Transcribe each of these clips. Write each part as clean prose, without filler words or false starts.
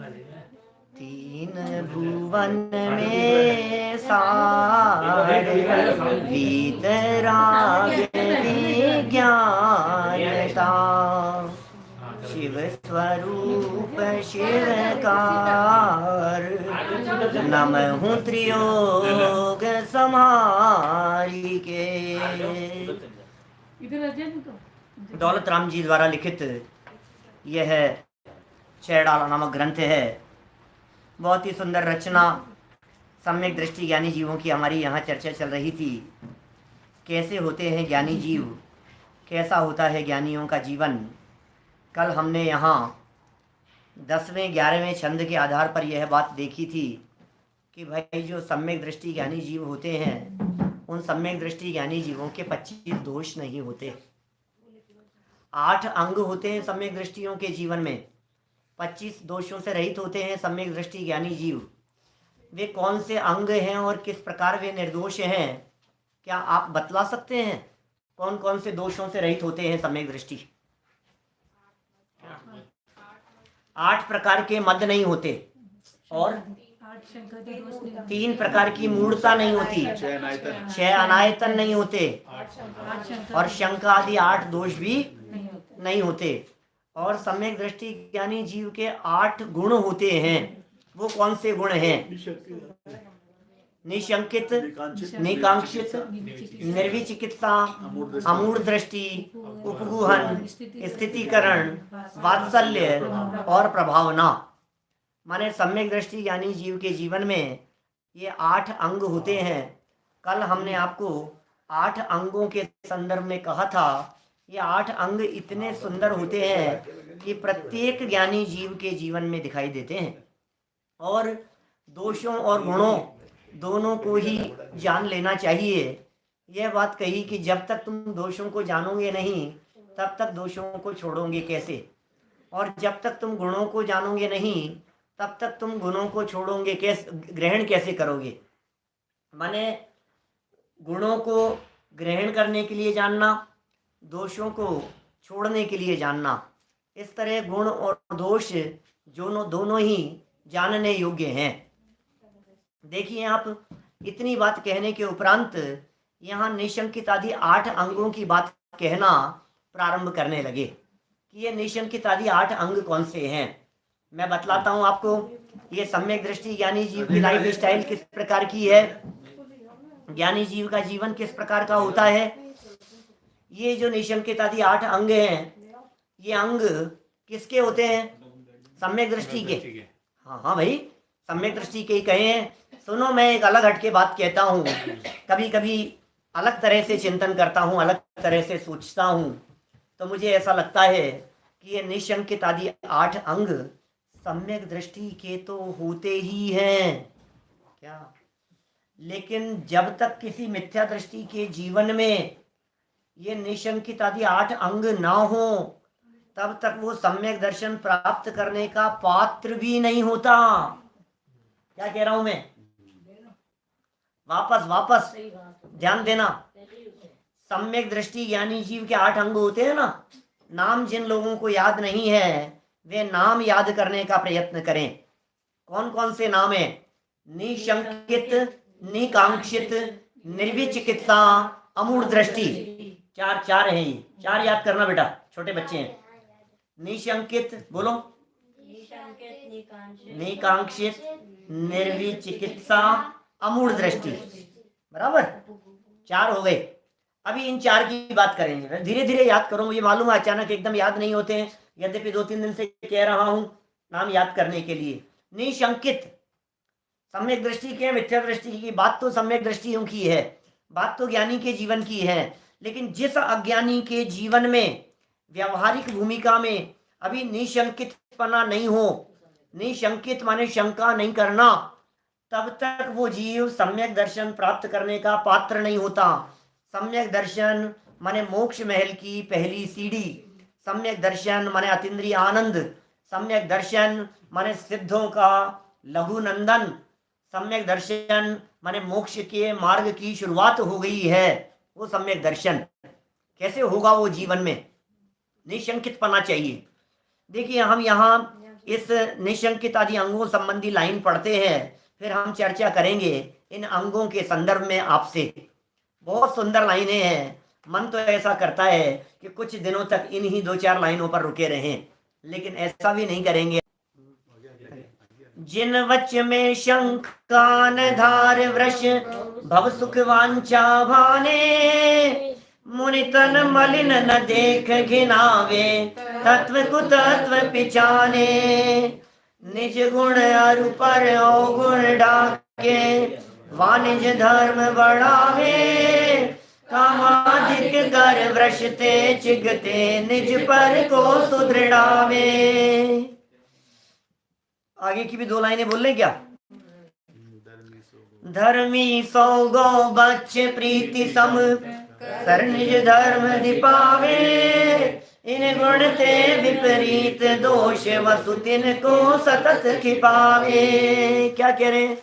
तीन भुवन में सारे वीतराग विज्ञानता, शिव स्वरूप शिवकार, नमहु त्रियोग समारी के। दौलत राम जी द्वारा लिखित यह छेड़ाला नामक ग्रंथ है। बहुत ही सुंदर रचना। सम्यक दृष्टि ज्ञानी जीवों की हमारी यहाँ चर्चा चल रही थी। कैसे होते हैं ज्ञानी जीव, कैसा होता है ज्ञानियों का जीवन। कल हमने यहाँ 10वें 11वें छंद के आधार पर यह बात देखी थी कि भाई जो सम्यक दृष्टि ज्ञानी जीव होते हैं, उन सम्यक दृष्टि ज्ञानी जीवों के 25 दोष नहीं होते। 8 अंग होते हैं सम्यक दृष्टियों के जीवन में। 25 दोषों से रहित होते हैं सम्यक दृष्टि ज्ञानी जीव। वे कौन से अंग हैं और किस प्रकार वे निर्दोष हैं, क्या आप बतला सकते हैं? कौन कौन से दोषों से रहित होते हैं सम्यक दृष्टि? 8 प्रकार के मद नहीं होते और 3 प्रकार की मूढ़ता नहीं होती, 6 अनायतन नहीं होते और शंका आदि 8 दोष भी नहीं होते। और सम्यक दृष्टि ज्ञानी जीव के 8 गुण होते हैं। वो कौन से गुण हैं? निशंकित, निकांक्षित, निर्विचिकित्सा, अमूढ़ दृष्टि, उपगूहन, स्थितिकरण, वात्सल्य और प्रभावना। माने सम्यक दृष्टि ज्ञानी जीव के जीवन में ये 8 अंग होते हैं। कल हमने आपको 8 अंगों के संदर्भ में कहा था। ये 8 अंग इतने सुंदर होते हैं कि प्रत्येक ज्ञानी जीव के जीवन में दिखाई देते हैं। और दोषों और गुणों दोनों को ही जान लेना चाहिए। यह बात कही कि जब तक तुम दोषों को जानोगे नहीं, तब तक दोषों को छोड़ोगे कैसे? और जब तक तुम गुणों को जानोगे नहीं, तब तक तुम गुणों को छोड़ोगे कैसे, ग्रहण कैसे करोगे? माने गुणों को ग्रहण करने के लिए जानना, दोषों को छोड़ने के लिए जानना। इस तरह गुण और दोष दोनों ही जानने योग्य हैं। देखिए आप, इतनी बात कहने के उपरांत यहाँ निशंकित आदि 8 अंगों की बात कहना प्रारंभ करने लगे कि ये निशंकित आदि 8 अंग कौन से हैं। मैं बतलाता हूँ आपको। ये सम्यक दृष्टि ज्ञानी जीव की लाइफ स्टाइल किस प्रकार की है, ज्ञानी जीव का जीवन किस प्रकार का होता है। ये जो निशंकित आदि 8 अंग हैं, ये अंग किसके होते हैं? सम्यक दृष्टि के। हाँ हाँ भाई, सम्यक दृष्टि के ही कहे हैं। सुनो, मैं एक अलग हटके बात कहता हूँ। कभी कभी अलग तरह से चिंतन करता हूँ, अलग तरह से सोचता हूँ, तो मुझे ऐसा लगता है कि ये निशंकित आदि 8 अंग सम्यक दृष्टि के तो होते ही हैं क्या। लेकिन जब तक किसी मिथ्या दृष्टि के जीवन में ये निशंकित आदि 8 अंग ना हो, तब तक वो सम्यक दर्शन प्राप्त करने का पात्र भी नहीं होता। क्या कह रहा हूं मैं? वापस ध्यान देना। सम्यक दृष्टि ज्ञानी जीव के 8 अंग होते हैं ना। नाम जिन लोगों को याद नहीं है, वे नाम याद करने का प्रयत्न करें। कौन कौन से नाम है? निशंकित, निकांक्षित, निर्विचिकित्सा, अमूढ़ दृष्टि। 4 हैं ये। 4 याद करना बेटा, छोटे बच्चे हैं। निशंकित बोलो। निकांक्षित, निर्विचिकित्सा, अमूढ़ दृष्टि। बराबर, 4 हो गए। अभी इन 4 की बात करेंगे। धीरे धीरे याद करो। मुझे मालूम है अचानक एकदम याद नहीं होते हैं, यद्यपि 2-3 दिन से कह रहा हूं नाम याद करने के लिए। निशंकित सम्यक दृष्टि के, मिथ्या दृष्टि की बात तो सम्यक दृष्टियों की है, बात तो ज्ञानी के जीवन की है। लेकिन जिस अज्ञानी के जीवन में व्यवहारिक भूमिका में अभी निशंकितपना नहीं हो, निशंकित माने शंका नहीं करना, तब तक वो जीव सम्यक दर्शन प्राप्त करने का पात्र नहीं होता। सम्यक दर्शन माने मोक्ष महल की पहली सीढ़ी। सम्यक दर्शन माने अतीन्द्रिय आनंद। सम्यक दर्शन माने सिद्धों का लघु नंदन। सम्यक दर्शन माने मोक्ष के मार्ग की शुरुआत हो गई है। वो सम्यक दर्शन कैसे होगा? वो जीवन में निशंकित पना चाहिए। देखिए, हम यहाँ इस निशंकित आदि अंगों संबंधी लाइन पढ़ते हैं, फिर हम चर्चा करेंगे इन अंगों के संदर्भ में आपसे। बहुत सुंदर लाइनें हैं। मन तो ऐसा करता है कि कुछ दिनों तक इन्हीं 2-4 लाइनों पर रुके रहें, लेकिन ऐसा भी नहीं करेंगे। जिन वच में शंख कान धार वृष भव सुख वांछा भाने, मुनि तन मलिन न देख घिनावे तत्व कुतत्व पिछाने। निज गुण अरु पर अवगुण ढाके वाणिज धर्म बढ़ावे, कामाधिक कर वृषते चिगते निज पर को सुदृढ़ावे। आगे की भी 2 लाइनें बोल लें क्या? धर्मी सौ गौ बच्च प्रीति सम कर निज धर्म दिपावे, इन गुण ते विपरीत दोष वसुतिन को सतत खिपावे। क्या कह रहे हैं?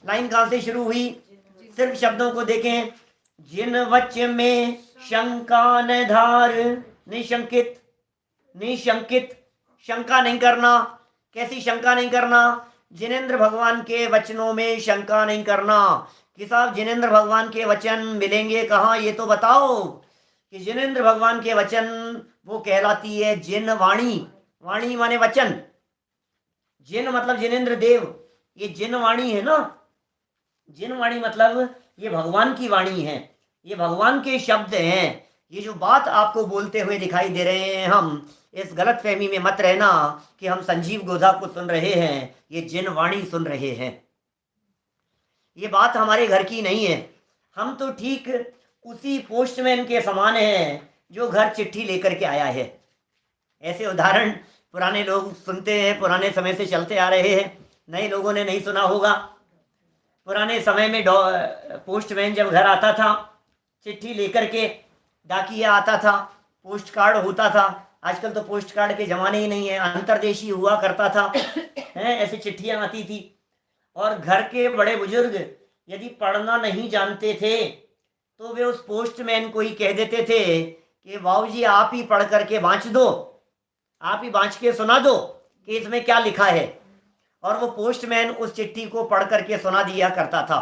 लाइन कहां से शुरू हुई? सिर्फ शब्दों को देखें। जिन वच में शंका न धार, निशंकित, निशंकित, शंका नहीं करना। कैसी शंका नहीं करना? जिनेंद्र भगवान के वचनों में शंका नहीं करना कि साहब जिनेंद्र भगवान के वचन मिलेंगे कहाँ, ये तो बताओ। कि जिनेंद्र भगवान के वचन वो कहलाती है जिन वाणी। वाणी माने वचन, जिन मतलब जिनेंद्र देव, ये जिन वाणी है ना। जिन वाणी मतलब ये भगवान की वाणी है, ये भगवान के शब्द हैं। ये जो बात आपको बोलते हुए दिखाई दे रहे हैं, हम इस गलत फहमी में मत रहना कि हम संजीव गोधा को सुन रहे हैं। ये जिन वाणी सुन रहे हैं। ये बात हमारे घर की नहीं है। हम तो ठीक उसी पोस्टमैन के समान हैं जो घर चिट्ठी लेकर के आया है। ऐसे उदाहरण पुराने लोग सुनते हैं, पुराने समय से चलते आ रहे हैं। नए लोगों ने नहीं सुना होगा। पुराने समय में पोस्टमैन जब घर आता था, चिट्ठी लेकर के, डाकिया आता था, पोस्ट कार्ड होता था। आजकल तो पोस्ट कार्ड के ज़माने ही नहीं है, अंतर्देशी हुआ करता था। हैं, ऐसी चिट्ठियाँ आती थी। और घर के बड़े बुजुर्ग यदि पढ़ना नहीं जानते थे तो वे उस पोस्टमैन को ही कह देते थे कि बाबूजी आप ही पढ़ करके बाँच दो, आप ही बाँच के सुना दो कि इसमें क्या लिखा है। और वो पोस्टमैन उस चिट्ठी को पढ़ करके सुना दिया करता था।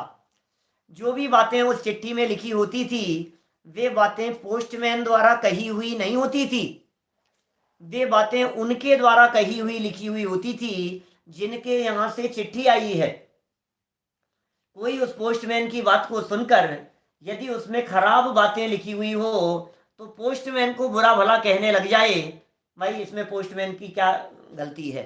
जो भी बातें उस चिट्ठी में लिखी होती थी वे बातें पोस्टमैन द्वारा कही हुई नहीं होती थी। वे बातें उनके द्वारा कही हुई लिखी हुई होती थी जिनके यहाँ से चिट्ठी आई है। कोई उस पोस्टमैन की बात को सुनकर यदि उसमें खराब बातें लिखी हुई हो तो पोस्टमैन को बुरा भला कहने लग जाए, भाई इसमें पोस्टमैन की क्या गलती है।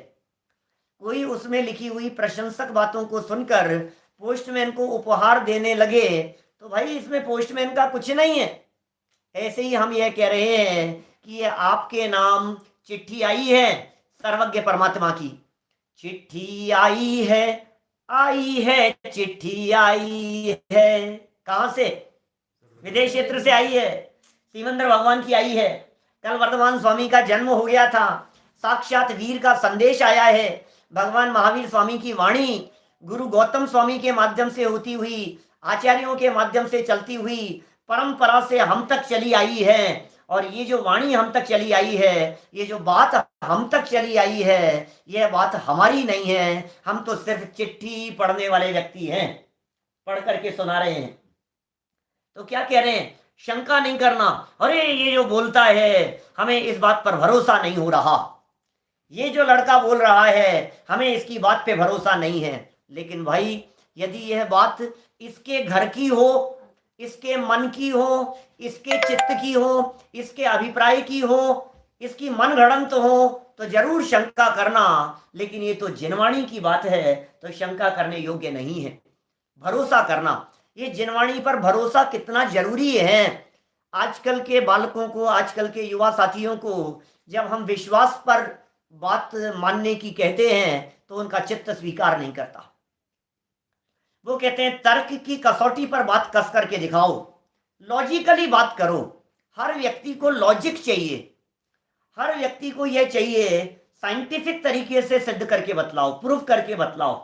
कोई उसमें लिखी हुई प्रशंसक बातों को सुनकर पोस्टमैन को उपहार देने लगे तो भाई इसमें पोस्टमैन का कुछ नहीं है। ऐसे ही हम यह कह रहे हैं कि ये आपके नाम चिट्ठी आई है सर्वज्ञ परमात्मा की। चिट्ठी आई है चिट्ठी आई है। कहाँ से? विदेश क्षेत्र से आई है, सिमंदर भगवान की आई है। कल वर्धमान स्वामी का जन्म हो गया था, साक्षात वीर का संदेश आया है। भगवान महावीर स्वामी की वाणी गुरु गौतम स्वामी के माध्यम से होती हुई, आचार्यों के माध्यम से चलती हुई परंपरा से हम तक चली आई है। और ये जो वाणी हम तक चली आई है, ये जो बात हम तक चली आई है, यह बात हमारी नहीं है। हम तो सिर्फ चिट्ठी पढ़ने वाले व्यक्ति हैं, पढ़ करके सुना रहे हैं। तो क्या कह रहे हैं? शंका नहीं करना। अरे ये जो बोलता है हमें इस बात पर भरोसा नहीं हो रहा, ये जो लड़का बोल रहा है हमें इसकी बात पे भरोसा नहीं है। लेकिन भाई यदि यह बात इसके घर की हो, इसके मन की हो, इसके चित्त की हो, इसके अभिप्राय की हो, इसकी मन गढ़ंत हो तो जरूर शंका करना। लेकिन ये तो जिनवाणी की बात है तो शंका करने योग्य नहीं है। भरोसा करना, ये जिनवाणी पर भरोसा कितना जरूरी है। आजकल के बालकों को, आजकल के युवा साथियों को जब हम विश्वास पर बात मानने की कहते हैं तो उनका चित्त स्वीकार नहीं करता। वो कहते हैं तर्क की कसौटी पर बात कस करके दिखाओ, लॉजिकली बात करो। हर व्यक्ति को लॉजिक चाहिए, हर व्यक्ति को यह चाहिए साइंटिफिक तरीके से सिद्ध करके बतलाओ, प्रूफ करके बतलाओ।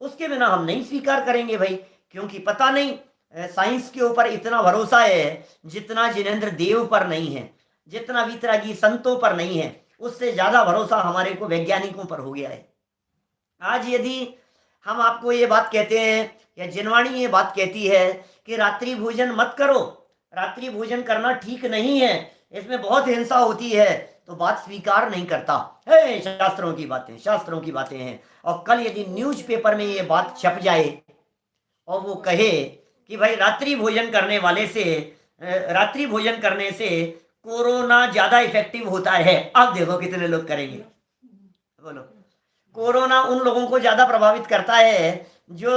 उसके बिना हम नहीं स्वीकार करेंगे भाई, क्योंकि पता नहीं साइंस के ऊपर इतना भरोसा है जितना जिनेंद्र देव पर नहीं है, जितना वीतरागी संतों पर नहीं है, उससे ज्यादा भरोसा हमारे को वैज्ञानिकों पर हो गया है। आज यदि हम आपको ये बात कहते हैं या जिनवाणी ये बात कहती है कि रात्रि भोजन मत करो, रात्रि भोजन करना ठीक नहीं है, इसमें बहुत हिंसा होती है, तो बात स्वीकार नहीं करता है। शास्त्रों की बातें, शास्त्रों की बातें हैं। और कल यदि न्यूज़पेपर में ये बात छप जाए और वो कहे कि भाई रात्रि भोजन करने वाले से, रात्रि भोजन करने से कोरोना ज्यादा इफेक्टिव होता है, अब देखो कितने लोग करेंगे। बोलो, कोरोना उन लोगों को ज्यादा प्रभावित करता है जो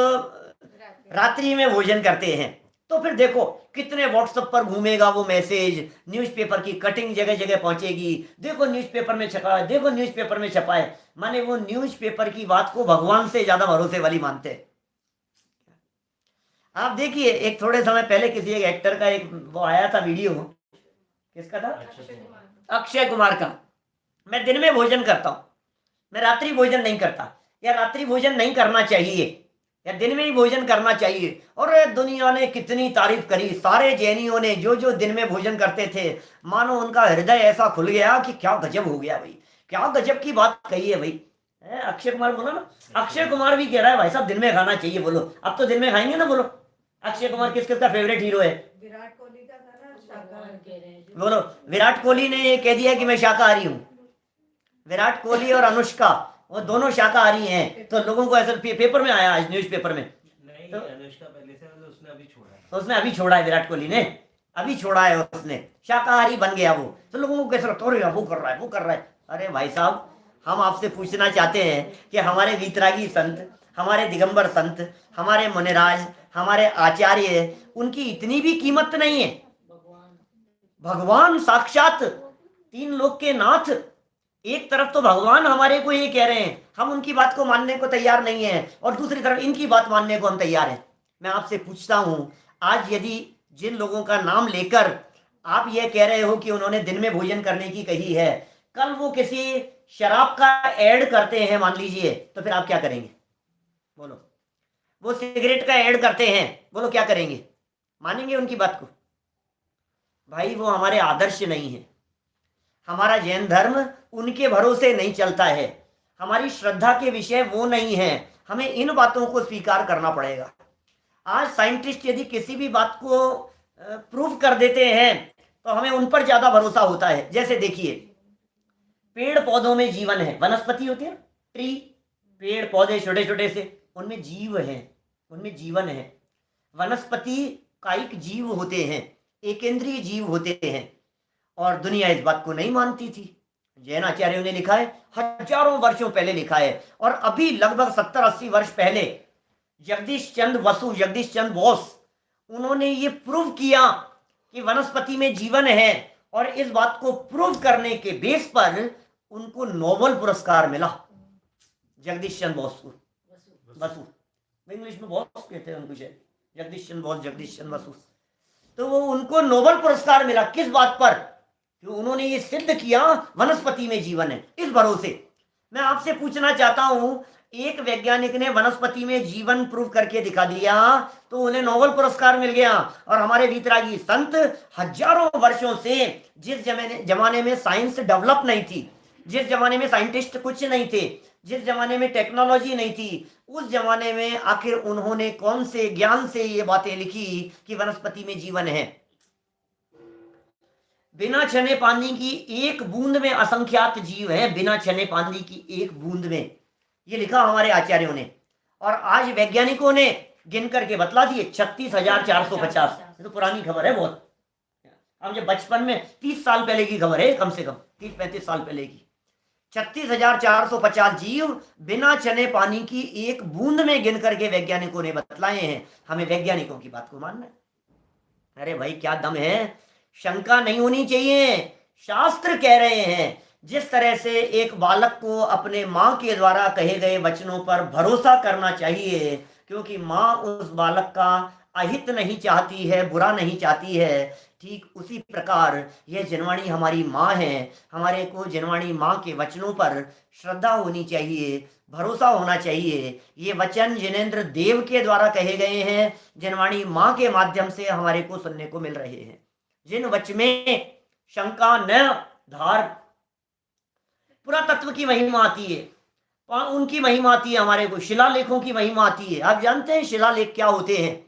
रात्रि में भोजन करते हैं। तो फिर देखो कितने व्हाट्सएप पर घूमेगा वो मैसेज, न्यूज़पेपर की कटिंग जगह जगह पहुंचेगी, देखो न्यूज़पेपर में छपा है, देखो न्यूज़पेपर में छपा है। माने वो न्यूज़पेपर की बात को भगवान से ज्यादा भरोसे वाली मानते हैं। आप देखिए, एक थोड़े समय पहले किसी एक एक्टर का एक वो आया था वीडियो, किसका था? अक्षय कुमार का। मैं दिन में भोजन करता हूं, मैं रात्रि भोजन नहीं करता, या रात्रि भोजन नहीं करना चाहिए, या दिन में ही भोजन करना चाहिए। और दुनिया ने कितनी तारीफ करी, सारे जैनियों ने जो जो दिन में भोजन करते थे, मानो उनका हृदय ऐसा खुल गया कि क्या गजब हो गया भाई, क्या गजब की बात कही है भाई। अक्षय कुमार बोला ना, अक्षय कुमार भी कह रहा है भाई साहब दिन में खाना चाहिए। बोलो अब तो दिन में खाएंगे ना। बोलो अक्षय कुमार किस किसका फेवरेट हीरो है? विराट कोहली का था ना, शाकाहारी। बोलो, विराट कोहली ने ये कह दिया कि मैं शाकाहारी हूँ। विराट कोहली और अनुष्का वो दोनों शाकाहारी हैं। तो लोगों को ऐसा पेपर में आया, आज न्यूज़पेपर में। नहीं, तो अनुष्का पहले से, उसने अभी छोड़ा है। तो उसने अभी छोड़ा है, विराट कोहली ने अभी छोड़ा है, उसने शाकाहारी बन गया वो। तो लोगों को कैसा लगता है, वो कर रहा है, वो कर रहा है। अरे भाई साहब, हम आपसे पूछना चाहते हैं कि हमारे वीतरागी संत, हमारे दिगंबर संत, हमारे मुनिराज, हमारे आचार्य, उनकी इतनी भी कीमत नहीं है? भगवान साक्षात, तीन लोक के नाथ, एक तरफ तो भगवान हमारे को ये कह रहे हैं, हम उनकी बात को मानने को तैयार नहीं है, और दूसरी तरफ इनकी बात मानने को हम तैयार हैं। मैं आपसे पूछता हूं, आज यदि जिन लोगों का नाम लेकर आप ये कह रहे हो कि उन्होंने दिन में भोजन करने की कही है, कल वो किसी शराब का ऐड करते हैं मान लीजिए, तो फिर आप क्या करेंगे? बोलो, वो सिगरेट का ऐड करते हैं, बोलो क्या करेंगे? मानेंगे उनकी बात को? भाई वो हमारे आदर्श नहीं है। हमारा जैन धर्म उनके भरोसे नहीं चलता है, हमारी श्रद्धा के विषय वो नहीं है। हमें इन बातों को स्वीकार करना पड़ेगा। आज साइंटिस्ट यदि किसी भी बात को प्रूव कर देते हैं तो हमें उन पर ज्यादा भरोसा होता है। जैसे देखिए, पेड़ पौधों में जीवन है, वनस्पति होती है, ट्री, पेड़ पौधे छोटे छोटे से, उनमें जीव है, उनमें जीवन है। वनस्पति कायिक जीव होते हैं, एकेंद्रीय जीव होते हैं, और दुनिया इस बात को नहीं मानती थी। जैन आचार्यों ने लिखा है, हजारों वर्षों पहले लिखा है। और अभी लगभग 70-80 वर्ष पहले जगदीश चंद्र बसु, जगदीश चंद्र बोस, उन्होंने ये प्रूव किया कि वनस्पति में जीवन है, और इस बात को प्रूव करने के बेस पर उनको नोबेल पुरस्कार मिला। जगदीश चंद्र बोस को, बसु, इंग्लिश में बोस कहते हैं उनको, जगदीश चंद्र बोस, जगदीश चंद्र बसु। तो वो उनको नोबेल पुरस्कार मिला, किस बात पर? कि उन्होंने ये सिद्ध किया वनस्पति में जीवन है, इस भरोसे। मैं आपसे पूछना चाहता हूं, एक वैज्ञानिक ने वनस्पति में जीवन प्रूव करके दिखा दिया तो उन्हें नोबेल पुरस्कार मिल गया। और हमारे वीतरागी संत हजारों वर्षों से, जिस जमाने में साइंस डेवलप नहीं थी, जिस जमाने में साइंटिस्ट कुछ नहीं थे, जिस जमाने में टेक्नोलॉजी नहीं थी, उस जमाने में आखिर उन्होंने कौन से ज्ञान से ये बातें लिखी कि वनस्पति में जीवन है? बिना छने पानी की एक बूंद में असंख्यात जीव हैं, बिना छने पानी की एक बूंद में, ये लिखा हमारे आचार्यों ने। और आज वैज्ञानिकों ने गिन करके बतला दिए 36,450। ये तो पुरानी खबर है बहुत, हम जब बचपन में 30 साल पहले की खबर है, कम से कम 30-35 साल पहले की। 36,450 जीव बिना चने पानी की एक बूंद में गिन करके वैज्ञानिकों ने बतलाए हैं। हमें वैज्ञानिकों की बात को मानना है। अरे भाई क्या दम है, शंका नहीं होनी चाहिए। शास्त्र कह रहे हैं, जिस तरह से एक बालक को अपने माँ के द्वारा कहे गए वचनों पर भरोसा करना चाहिए, क्योंकि माँ उस बालक का अहित नहीं चाहती है, बुरा नहीं चाहती है, ठीक उसी प्रकार यह जिनवाणी हमारी माँ है। हमारे को जिनवाणी माँ के वचनों पर श्रद्धा होनी चाहिए, भरोसा होना चाहिए। ये वचन जिनेंद्र देव के द्वारा कहे गए हैं, जिनवाणी माँ के माध्यम से हमारे को सुनने को मिल रहे हैं। जिन वच में शंका न धार, पुरातत्व की महिमा आती है, उनकी महिमा आती है, हमारे को शिलालेखों की महिमा आती है। आप जानते हैं शिलालेख क्या होते हैं?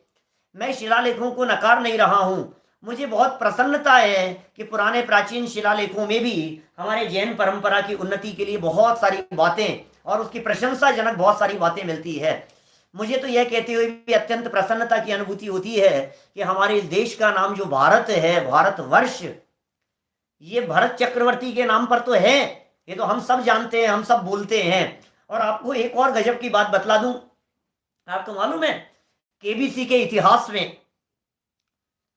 मैं शिलालेखों को नकार नहीं रहा हूं, मुझे बहुत प्रसन्नता है कि पुराने प्राचीन शिलालेखों में भी हमारे जैन परंपरा की उन्नति के लिए बहुत सारी बातें और उसकी प्रशंसाजनक बहुत सारी बातें मिलती है। मुझे तो यह कहते हुए भी अत्यंत प्रसन्नता की अनुभूति होती है कि हमारे इस देश का नाम जो भारत है, भारतवर्ष, ये भरत चक्रवर्ती के नाम पर तो है, ये तो हम सब जानते हैं, हम सब बोलते हैं। और आपको एक और गजब की बात बतला दूं, आपको मालूम है केबीसी के इतिहास में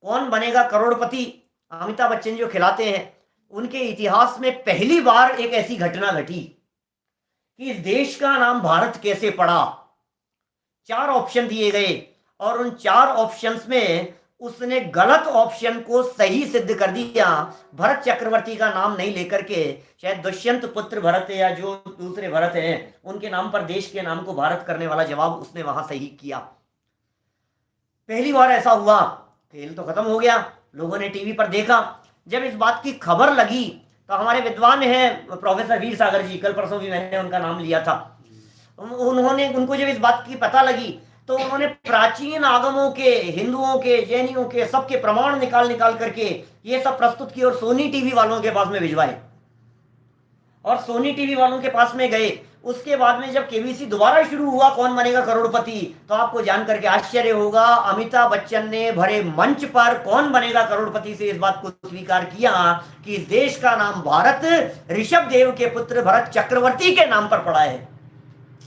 कौन बनेगा करोड़पति, अमिताभ बच्चन जो खिलाते हैं, उनके इतिहास में पहली बार एक ऐसी घटना घटी कि इस देश का नाम भारत कैसे पड़ा। 4 ऑप्शन दिए गए और उन 4 ऑप्शंस में उसने गलत ऑप्शन को सही सिद्ध कर दिया। भरत चक्रवर्ती का नाम नहीं लेकर के शायद दुष्यंत पुत्र भरत है या जो दूसरे भरत हैं उनके नाम पर देश के नाम को भारत करने वाला जवाब उसने वहां सही किया। पहली बार ऐसा हुआ, खेल तो खत्म हो गया, लोगों ने टीवी पर देखा। जब इस बात की खबर लगी तो हमारे विद्वान हैं प्रोफेसर वीर सागर जी, कल परसों भी मैंने उनका नाम लिया था, उनको जब इस बात की पता लगी तो उन्होंने प्राचीन आगमों के, हिंदुओं के, जैनियों के, सबके प्रमाण निकाल करके ये सब प्रस्तुत किए और सोनी टीवी वालों के पास में भिजवाए। और सोनी टीवी वालों के पास में गए। उसके बाद में जब केबीसी दोबारा शुरू हुआ कौन बनेगा करोड़पति, तो आपको जान करके आश्चर्य होगा, अमिताभ बच्चन ने भरे मंच पर कौन बनेगा करोड़पति से इस बात को स्वीकार किया कि इस देश का नाम भारत ऋषभ देव के पुत्र भरत चक्रवर्ती के नाम पर पड़ा है।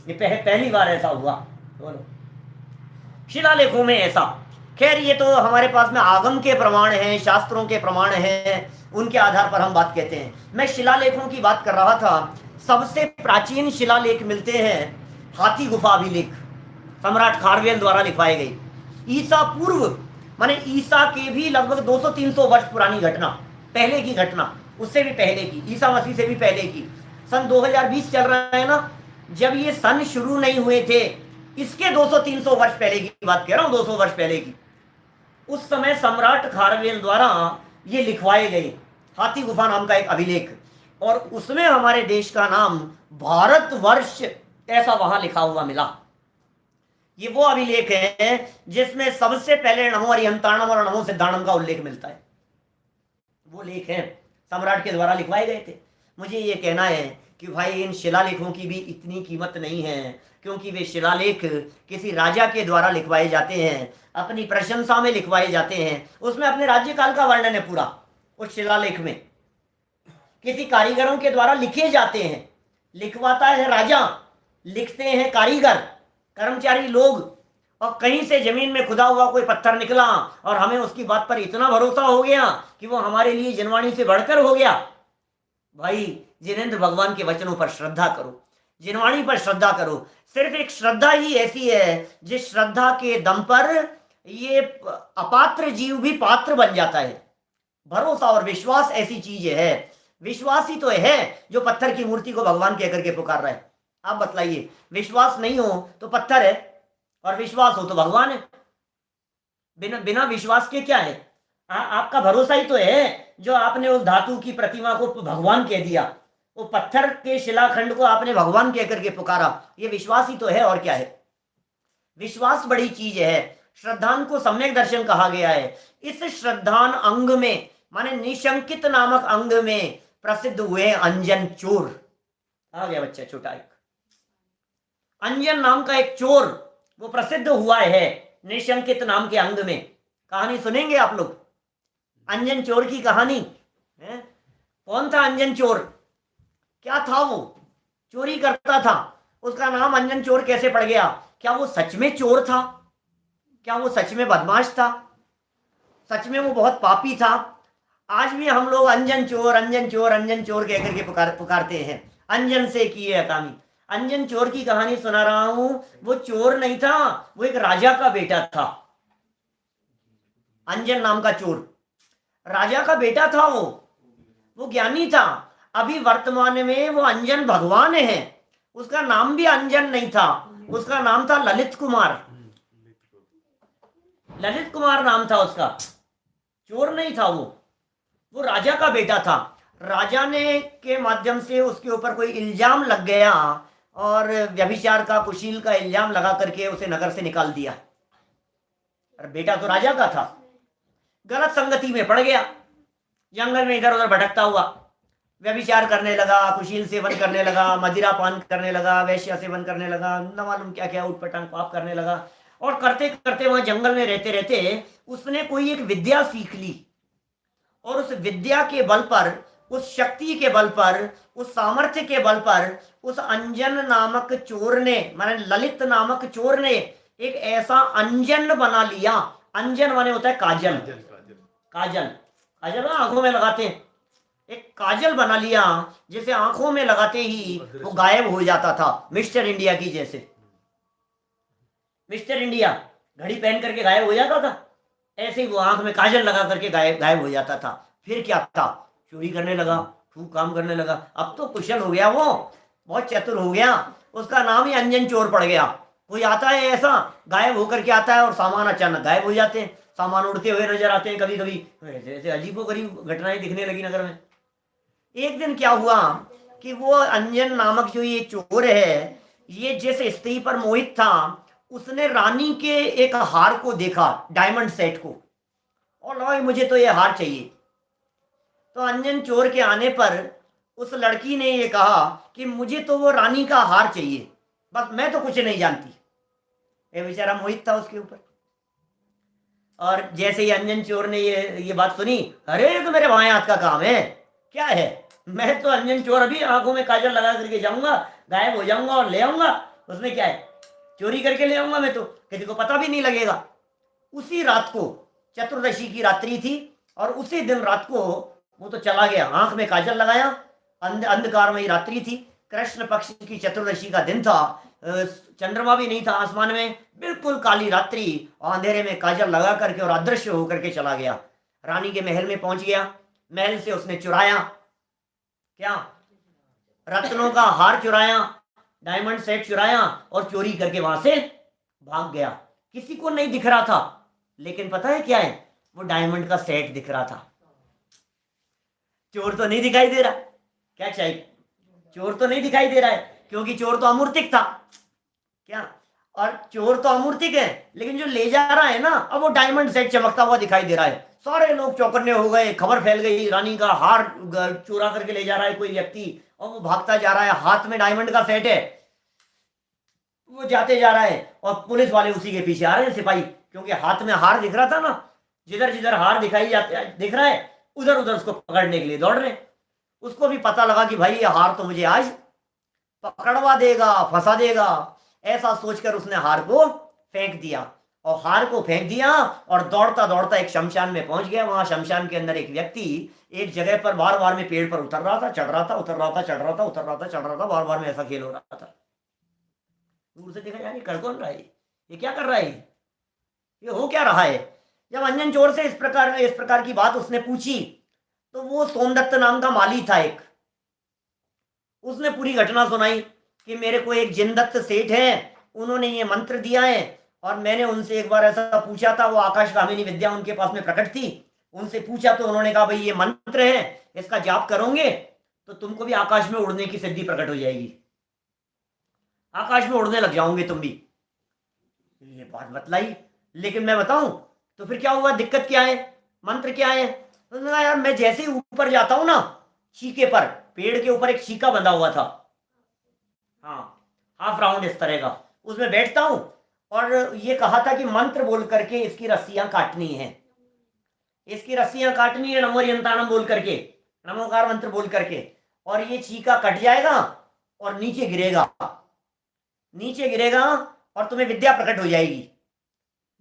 ये पहली बार ऐसा हुआ। बोलो, शिलालेखों में ऐसा। खैर ये तो हमारे पास में आगम के प्रमाण हैं, शास्त्रों के प्रमाण हैं, उनके आधार पर हम बात कहते हैं। मैं शिलालेखों की बात कर रहा था। सबसे प्राचीन शिलालेख मिलते हैं हाथी गुफा अभिलेख, सम्राट खारवेल द्वारा लिखवाए गए। ईसा पूर्व माने ईसा के भी लगभग 200-300 वर्ष पुरानी घटना, पहले की घटना, उससे भी पहले की, ईसा मसीह से भी पहले की। सन 2020 चल रहा है ना, जब ये सन शुरू नहीं हुए थे, इसके 200-300 वर्ष पहले की बात कह रहा हूं, 200 वर्ष पहले की। उस समय सम्राट खारवेल द्वारा ये लिखवाए गए हाथी गुफा नाम का एक अभिलेख, और उसमें हमारे देश का नाम भारतवर्ष ऐसा वहां लिखा हुआ मिला। ये वो अभिलेख है जिसमें सबसे पहले नमो अरिहंताणम और नमो सिद्धाणम का उल्लेख मिलता है। वो लेख हैं सम्राट के द्वारा लिखवाए गए थे। मुझे ये कहना है कि भाई इन शिलालेखों की भी इतनी कीमत नहीं है, क्योंकि वे शिलालेख किसी राजा के द्वारा लिखवाए जाते हैं, अपनी प्रशंसा में लिखवाए जाते हैं। उसमें अपने राज्यकाल का वर्णन है पूरा उस शिलालेख में। किसी कारीगरों के द्वारा लिखे जाते हैं, लिखवाता है राजा, लिखते हैं कारीगर, कर्मचारी लोग, और कहीं से जमीन में खुदा हुआ कोई पत्थर निकला और हमें उसकी बात पर इतना भरोसा हो गया कि वो हमारे लिए जिनवाणी से बढ़कर हो गया। भाई जिनेंद्र भगवान के वचनों पर श्रद्धा करो, जिनवाणी पर श्रद्धा करो। सिर्फ एक श्रद्धा ही ऐसी है जिस श्रद्धा के दम पर ये अपात्र जीव भी पात्र बन जाता है। भरोसा और विश्वास ऐसी चीज है। विश्वास ही तो है जो पत्थर की मूर्ति को भगवान कह करके पुकार रहा है। आप बतलाइए, विश्वास नहीं हो तो पत्थर है और विश्वास हो तो भगवान है। बिना विश्वास के क्या है? आपका भरोसा ही तो है जो आपने उस धातु की प्रतिमा को भगवान कह दिया, वो पत्थर के शिलाखंड को आपने भगवान कह करके पुकारा। ये विश्वास ही तो है, और क्या है? विश्वास बड़ी चीज है। श्रद्धान को सम्यक दर्शन कहा गया है। इस श्रद्धान अंग में माने निशंकित नामक अंग में प्रसिद्ध हुए अंजन चोर। आ गया बच्चा छोटा, एक अंजन नाम का एक चोर वो प्रसिद्ध हुआ है निशंकित नाम के अंग में। कहानी सुनेंगे आप लोग अंजन चोर की कहानी है? कौन था अंजन चोर? क्या था वो? चोरी करता था, उसका नाम अंजन चोर कैसे पड़ गया? क्या वो सच में चोर था? क्या वो सच में बदमाश था? सच में वो बहुत पापी था? आज भी हम लोग अंजन चोर अंजन चोर अंजन चोर कह करके पुकारते हैं। अंजन से की है अकामी। अंजन चोर की कहानी सुना रहा हूं। वो चोर नहीं था, वो एक राजा का बेटा था। अंजन नाम का चोर राजा का बेटा था। वो ज्ञानी था। अभी वर्तमान में वो अंजन भगवान है। उसका नाम भी अंजन नहीं था, उसका नाम था ललित कुमार। ललित कुमार नाम था उसका। चोर नहीं था वो राजा का बेटा था। राजा ने के माध्यम से उसके ऊपर कोई इल्जाम लग गया और व्यभिचार का, कुशील का इल्जाम लगा करके उसे नगर से निकाल दिया। और बेटा तो राजा का था, गलत संगति में पड़ गया, जंगल में इधर उधर भटकता हुआ व्यभिचार करने लगा, कुशील सेवन करने लगा, मदिरा पान करने लगा, वैश्य सेवन करने लगा, न मालूम क्या क्या उटपटांग पाप करने लगा। और करते करते वहां जंगल में रहते रहते उसने कोई एक विद्या सीख ली और उस विद्या के बल पर, उस शक्ति के बल पर, उस सामर्थ्य के बल पर उस अंजन नामक चोर ने, माने ललित नामक चोर ने एक ऐसा अंजन बना लिया। अंजन माने होता है काजल, काजल, काजल ना आंखों में लगाते हैं, एक काजल बना लिया जिसे आंखों में लगाते ही वो गायब हो जाता था, मिस्टर इंडिया की जैसे। मिस्टर इंडिया घड़ी पहन करके गायब हो जाता था, ऐसे ही वो आंख में काजल लगा करके गायब हो जाता था। फिर क्या था, चोरी करने लगा, खूब काम करने लगा। अब तो कुशल हो गया, वो बहुत चतुर हो गया, उसका नाम ही अंजन चोर पड़ गया। कोई आता है ऐसा, गायब होकर के आता है और सामान अचानक गायब हो जाते हैं, सामान उड़ते हुए नजर आते हैं कभी कभी। ऐसे ऐसे अजीबोगरीब घटनाएं दिखने लगी नगर में। एक दिन क्या हुआ कि वो अंजन नामक जो ये चोर है, ये जिस स्त्री पर मोहित था, उसने रानी के एक हार को देखा, डायमंड सेट को, और लगा मुझे तो ये हार चाहिए। तो अंजन चोर के आने पर उस लड़की ने ये कहा कि मुझे तो वो रानी का हार चाहिए, बस मैं तो कुछ नहीं जानती। ये बेचारा मोहित था उसके ऊपर। और जैसे ही अंजन चोर ने ये बात सुनी, अरे ये तो मेरे बाएं हाथ का काम है, क्या है, मैं तो अंजन चोर अभी आंखों में काजल लगा करके जाऊंगा, गायब हो जाऊंगा और ले आऊंगा, उसमें क्या है, चोरी करके ले आऊंगा मैं तो, किसी को पता भी नहीं लगेगा। उसी रात को, चतुर्दशी की रात्रि थी, और उसी दिन रात को वो तो चला गया, आंख में काजल लगाया, अंधकारमयी रात्रि थी, कृष्ण पक्ष की चतुर्दशी का दिन था, चंद्रमा भी नहीं था आसमान में, बिल्कुल काली रात्रि, अंधेरे में काजल लगा करके और अदृश्य होकर के चला गया। रानी के महल में पहुंच गया, महल से उसने चुराया, क्या, रत्नों का हार चुराया, डायमंड सेट चुराया और चोरी करके वहां से भाग गया। किसी को नहीं दिख रहा था, लेकिन पता है क्या है, वो डायमंड का सेट दिख रहा था। चोर तो नहीं दिखाई दे रहा, क्या चाहिए, चोर तो नहीं दिखाई दे रहा है, क्योंकि चोर तो अमूर्तिक था, क्या, और चोर तो अमूर्तिक है, लेकिन जो ले जा रहा है ना, अब वो डायमंड सेट चमकता हुआ दिखाई दे रहा है। सारे लोग चौकन्ने हो गए, खबर फैल गई, रानी का हार चुरा करके ले जा रहा है कोई व्यक्ति, और वो भागता जा रहा है, हाथ में डायमंड का सेट है, वो जाते जा रहा है, और पुलिस वाले उसी के पीछे आ रहे हैं, सिपाही, क्योंकि हाथ में हार दिख रहा था ना, जिधर जिधर हार दिखाई जाते दिख रहा है, उधर उधर उसको पकड़ने के लिए दौड़ रहे। उसको भी पता लगा कि भाई ये हार तो मुझे आज पकड़वा देगा, फंसा देगा, ऐसा सोचकर उसने हार को फेंक दिया, और हार को फेंक दिया और दौड़ता दौड़ता एक शमशान में पहुंच गया। वहां शमशान के अंदर एक व्यक्ति एक जगह पर बार बार में पेड़ पर उतर रहा था, चढ़ रहा था, उतर रहा था, चढ़ रहा था, उतर रहा था, चढ़ रहा था, बार बार में ऐसा खेल हो रहा था। दूर से देखा यार, ये कर कौन रहा है, ये क्या कर रहा है, ये हो क्या रहा है। जब अंजन चोर से इस प्रकार की बात उसने पूछी, तो वो सोमदत्त नाम का माली था एक, उसने पूरी घटना सुनाई कि मेरे को एक जिनदत्त सेठ है, उन्होंने ये मंत्र दिया है, और मैंने उनसे एक बार ऐसा पूछा था, वो आकाशगामिनी विद्या उनके पास में प्रकट थी, उनसे पूछा तो उन्होंने कहा भाई ये मंत्र है, इसका जाप करोगे तो तुमको भी आकाश में उड़ने की सिद्धि प्रकट हो जाएगी, आकाश में उड़ने लग जाओगे तुम भी। ये बात बतलाई, लेकिन मैं बताऊं तो फिर क्या हुआ, दिक्कत क्या है, मंत्र क्या है। तो यार मैं जैसे ही ऊपर जाता हूं ना, छीके पर, पेड़ के ऊपर एक छीका बंधा हुआ था, हाँ, हाफ राउंड इस तरह का, उसमें बैठता हूं, और ये कहा था कि मंत्र बोल करके इसकी रस्सियां काटनी है, इसकी रस्सियां काटनी है, नमो यंतानम बोल करके, नमोकार मंत्र बोल करके, और ये छीका कट जाएगा और नीचे गिरेगा, नीचे गिरेगा और तुम्हें विद्या प्रकट हो जाएगी।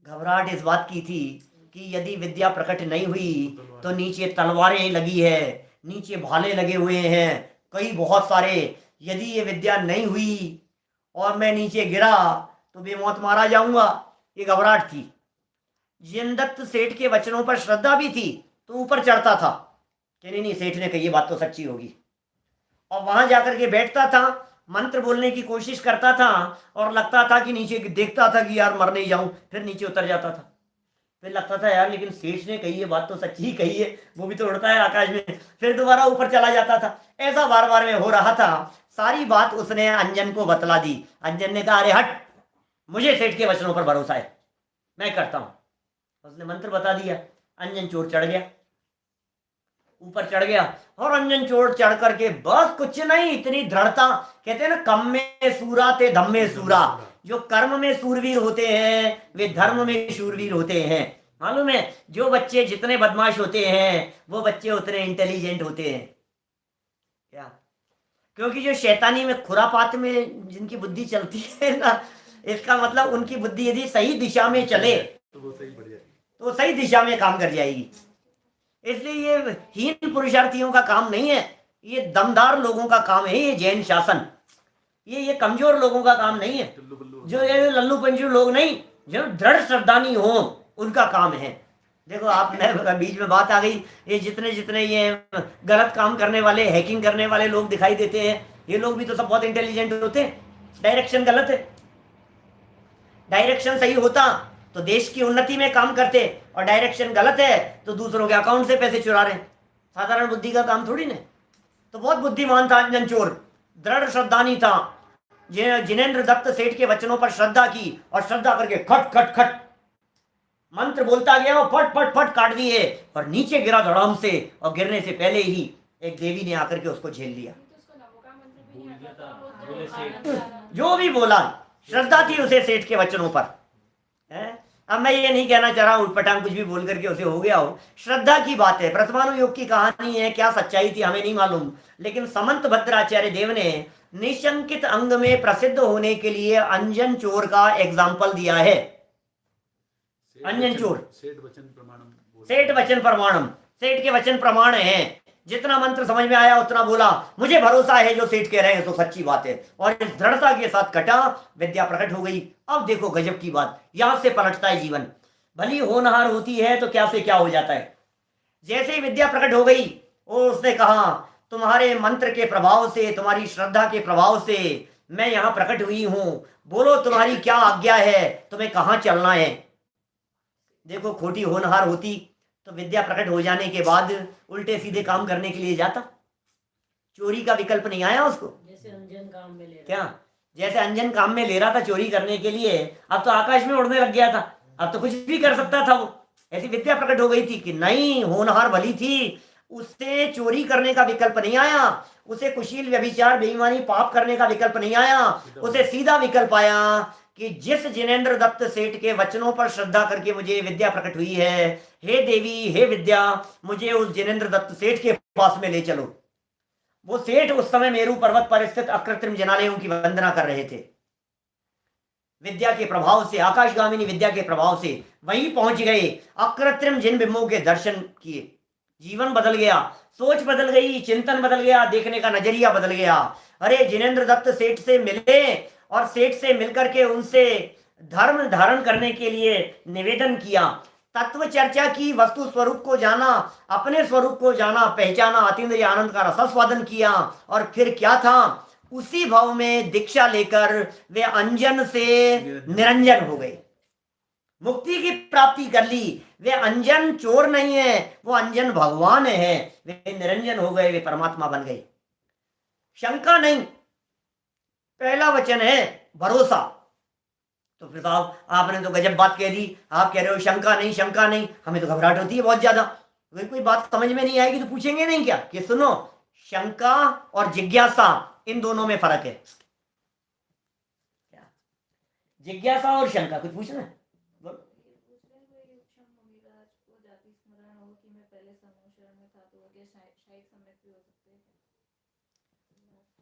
घबराहट इस बात की थी कि यदि विद्या प्रकट नहीं हुई तो नीचे तलवारें लगी है, नीचे भाले लगे हुए हैं कई बहुत सारे, यदि ये विद्या नहीं हुई और मैं नीचे गिरा तो बेमौत मारा जाऊंगा, ये घबराहट थी। जिनदत्त सेठ के वचनों पर श्रद्धा भी थी, तो ऊपर चढ़ता था कि नहीं सेठ ने कही ये बात तो सच्ची होगी, और वहां जाकर के बैठता था, मंत्र बोलने की कोशिश करता था, और लगता था कि नीचे देखता था कि यार मर नहीं जाऊं, फिर नीचे उतर जाता था। फिर लगता था यार लेकिन सेठ ने कही है बात तो सच्ची ही कही है, वो भी तो उड़ता है आकाश में, फिर दोबारा ऊपर चला जाता था। ऐसा बार बार में हो रहा था। सारी बात उसने अंजन को बतला दी। अंजन ने कहा अरे हट, मुझे सेठ के वचनों पर भरोसा है, मैं करता हूं। उसने मंत्र बता दिया। अंजन चोर चढ़ गया, ऊपर चढ़ गया और अंजन चोर चढ़ करके बस कुछ नहीं, इतनी दृढ़ता, कहते हैं ना कम में सूरा ते धम में सूरा। जो कर्म में सूरवीर होते हैं वे धर्म में शूरवीर होते हैं। मालूम है, जो बच्चे जितने बदमाश होते हैं वो बच्चे उतने इंटेलिजेंट होते हैं। क्या? क्योंकि जो शैतानी में खुरापात में जिनकी बुद्धि चलती है ना, इसका मतलब उनकी बुद्धि यदि सही दिशा में चले तो वो सही दिशा में काम कर जाएगी। इसलिए ये हीन पुरुषार्थियों का काम नहीं है, ये दमदार लोगों का काम है। ये जैन शासन, ये कमजोर लोगों का काम नहीं है। जो ये लल्लू पंजू लोग नहीं, जो दृढ़ श्रद्धानी हो, उनका काम है। देखो आप, मैं बीच में बात आ गई, ये जितने ये गलत काम करने वाले, हैकिंग करने वाले लोग दिखाई देते हैं, ये लोग भी तो सब बहुत इंटेलिजेंट होते हैं। डायरेक्शन गलत है। डायरेक्शन सही होता तो देश की उन्नति में काम करते, और डायरेक्शन गलत है तो दूसरों के अकाउंट से पैसे चुरा रहे हैं। साधारण बुद्धि का काम थोड़ी ना। तो बहुत बुद्धिमान था अंजन चोर, दृढ़ श्रद्धानी था। जिनेंद्र दत्त सेठ के वचनों पर श्रद्धा की, और श्रद्धा करके खट खट खट मंत्र बोलता गया और फट फट फट काट दिए, और नीचे गिरा धड़ाम से, और गिरने से पहले ही एक देवी ने आकर के उसको झेल लिया। जो भी बोला, श्रद्धा थी उसे सेठ के वचनों पर। अब मैं ये नहीं कहना चाह रहा हूं उठपटांग कुछ भी बोल करके उसे हो गया हो, श्रद्धा की बात है। प्रथमानुयोग की कहानी है, क्या सच्चाई थी हमें नहीं मालूम, लेकिन समंत भद्राचार्य देव ने निशंकित अंग में प्रसिद्ध होने के लिए अंजन चोर का एग्जाम्पल दिया है। अंजन चोर सेठ वचन प्रमाणम, सेठ के वचन प्रमाण है। जितना मंत्र समझ में आया उतना बोला, मुझे भरोसा है जो सेठ कह रहे हैं तो सच्ची बात है, और इस दृढ़ता के साथ कटा, विद्या प्रकट हो गई। अब देखो गजब की बात, यहां से पलटता है जीवन। भली होनहार होती है तो क्या से क्या हो जाता है। जैसे ही विद्या प्रकट हो गई, उसने कहा तुम्हारे मंत्र के प्रभाव से, तुम्हारी श्रद्धा के प्रभाव से मैं यहां प्रकट हुई हूं, बोलो तुम्हारी क्या आज्ञा है, तुम्हें कहां चलना है। देखो खोटी होनहार होती तो विद्या प्रकट हो जाने के बाद उल्टे सीधे काम करने के लिए जाता, चोरी का विकल्प नहीं आया उसको। जैसे अंजन काम में ले क्या? जैसे अंजन काम में ले रहा था चोरी करने के लिए, अब तो आकाश में उड़ने लग गया था, अब तो कुछ भी कर सकता था वो। ऐसी विद्या प्रकट हो गई थी कि नहीं, होनहार भली थी, उससे चोरी करने का विकल्प नहीं आया, उसे कुशील व्यभिचार बेईमानी पाप करने का विकल्प नहीं आया, उसे सीधा विकल्प आया कि जिस जिनेंद्र दत्त सेठ के वचनों पर श्रद्धा करके मुझे विद्या प्रकट हुई है, हे देवी हे विद्या, मुझे उस जिनेंद्र दत्त सेठ के पास में ले चलो। वो सेठ उस समय मेरू पर्वत पर स्थित अकृत्रिम जिनालयों की वंदना कर रहे थे। विद्या के प्रभाव से, आकाशगामिनी विद्या के प्रभाव से वहीं पहुंच गए, अकृत्रिम जिन बिंबों के दर्शन किए, जीवन बदल गया, सोच बदल गई, चिंतन बदल गया, देखने का नजरिया बदल गया। अरे जिनेंद्र दत्त सेठ से मिले और सेठ से मिलकर के उनसे धर्म धारण करने के लिए निवेदन किया, तत्व चर्चा की, वस्तु स्वरूप को जाना, अपने स्वरूप को जाना, पहचाना, अतीन्द्रिय आनंद का रसास्वादन किया, और फिर क्या था, उसी भाव में दीक्षा लेकर वे अंजन से निरंजन हो गए, मुक्ति की प्राप्ति कर ली। वे अंजन चोर नहीं है, वो अंजन भगवान है, वे निरंजन हो गए, वे परमात्मा बन गए। शंका नहीं, पहला वचन है भरोसा। तो फिर साहब आपने तो गजब बात कह दी, आप कह रहे हो शंका नहीं, शंका नहीं, हमें तो घबराहट होती है बहुत ज्यादा। कोई बात समझ में नहीं आएगी तो पूछेंगे नहीं क्या कि सुनो, शंका और जिज्ञासा इन दोनों में फर्क है। क्या जिज्ञासा और शंका? कुछ पूछना है?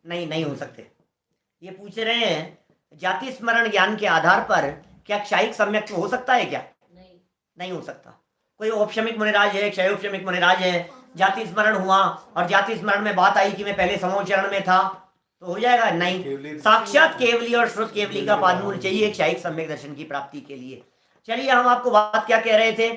नहीं, नहीं हो सकते। ये पूछ रहे हैं जाति स्मरण ज्ञान के आधार पर क्या क्षायिक सम्यक हो सकता है क्या? नहीं हो सकता। कोई औपशमिक मुनिराज है, क्षयोपशमिक मुनिराज है, जाति स्मरण हुआ और जाति स्मरण में बात आई कि मैं पहले समूह चरण में था, तो हो जाएगा? नहीं, साक्षात केवली और श्रुत केवली का पादमूल चाहिए क्षायिक सम्यक दर्शन की प्राप्ति के लिए। चलिए, हम आपको बात क्या कह रहे थे?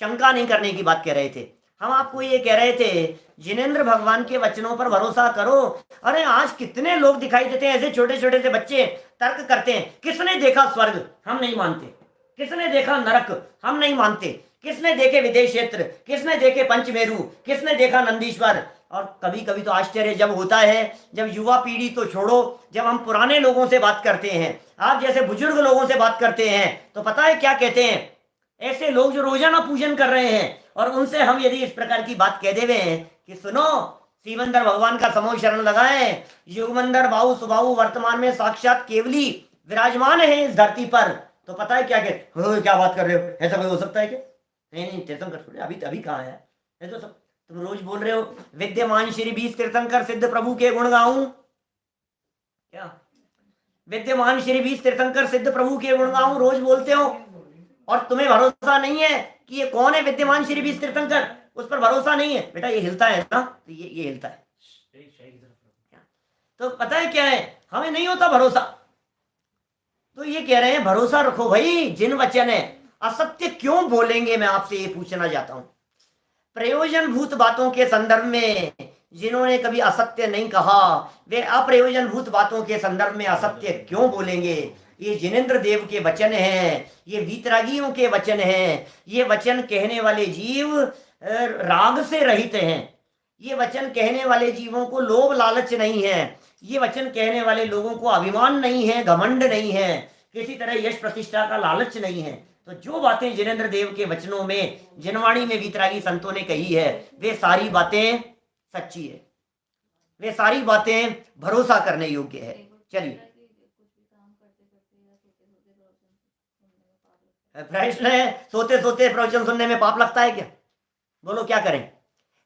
शंका नहीं करने की बात कह रहे थे। हम आपको ये कह रहे थे जिनेंद्र भगवान के वचनों पर भरोसा करो। अरे आज कितने लोग दिखाई देते हैं, ऐसे छोटे छोटे से बच्चे तर्क करते हैं, किसने देखा स्वर्ग? हम नहीं मानते। किसने देखा नरक, हम नहीं मानते। किसने देखे विदेश क्षेत्र, किसने देखे पंचमेरु, किसने देखा नंदीश्वर। और कभी कभी तो आश्चर्य जब होता है, जब युवा पीढ़ी तो छोड़ो, जब हम पुराने लोगों से बात करते हैं, आप जैसे बुजुर्ग लोगों से बात करते हैं, तो पता है क्या कहते हैं? ऐसे लोग जो रोजाना पूजन कर रहे हैं, और उनसे हम यदि इस प्रकार की बात कह देवे हैं कि सुनो, सीवंदर भगवान का समूह शरण लगाए, युगमंदर बाहु सुबाहु वर्तमान में साक्षात केवली विराजमान है इस धरती पर, तो पता है क्या कहते? क्या बात कर रहे हो, ऐसा कोई हो सकता है क्या? नहीं तीर्थंकर अभी अभी कहाँ है, तो सब तुम रोज बोल रहे हो विद्यमान श्री 20 तीर्थंकर सिद्ध प्रभु के गुण गाऊं। क्या विद्यमान श्री 20 तीर्थंकर सिद्ध प्रभु के गुण गाऊं रोज बोलते हो, और तुम्हें भरोसा नहीं है कि ये कौन है विद्यमान श्री 20 तीर्थंकर, उस पर भरोसा नहीं है। बेटा ये हिलता है ना, तो ये हिलता है, तो पता है क्या है, हमें नहीं होता भरोसा। तो ये कह रहे हैं भरोसा रखो भाई, जिन वचन है असत्य क्यों बोलेंगे। मैं आपसे ये पूछना चाहता हूं, प्रयोजनभूत बातों के संदर्भ में जिन्होंने कभी असत्य नहीं कहा, वे अप्रयोजनभूत बातों के संदर्भ में असत्य क्यों बोलेंगे। ये जिनेंद्र देव के वचन हैं, ये वीतरागियों के वचन हैं। ये वचन कहने वाले जीव राग से रहित हैं। ये वचन कहने वाले जीवों को लोभ लालच नहीं है। ये वचन कहने वाले लोगों को अभिमान नहीं है, घमंड नहीं है, किसी तरह यश प्रतिष्ठा का लालच नहीं है। तो जो बातें जिनेंद्र देव के वचनों में, जिनवाणी में वीतरागी संतों ने कही है, वे सारी बातें सच्ची है, वे सारी बातें भरोसा करने योग्य है। चलिए, प्रश्न है सोते सोते प्रवचन सुनने में पाप लगता है क्या? बोलो क्या करें?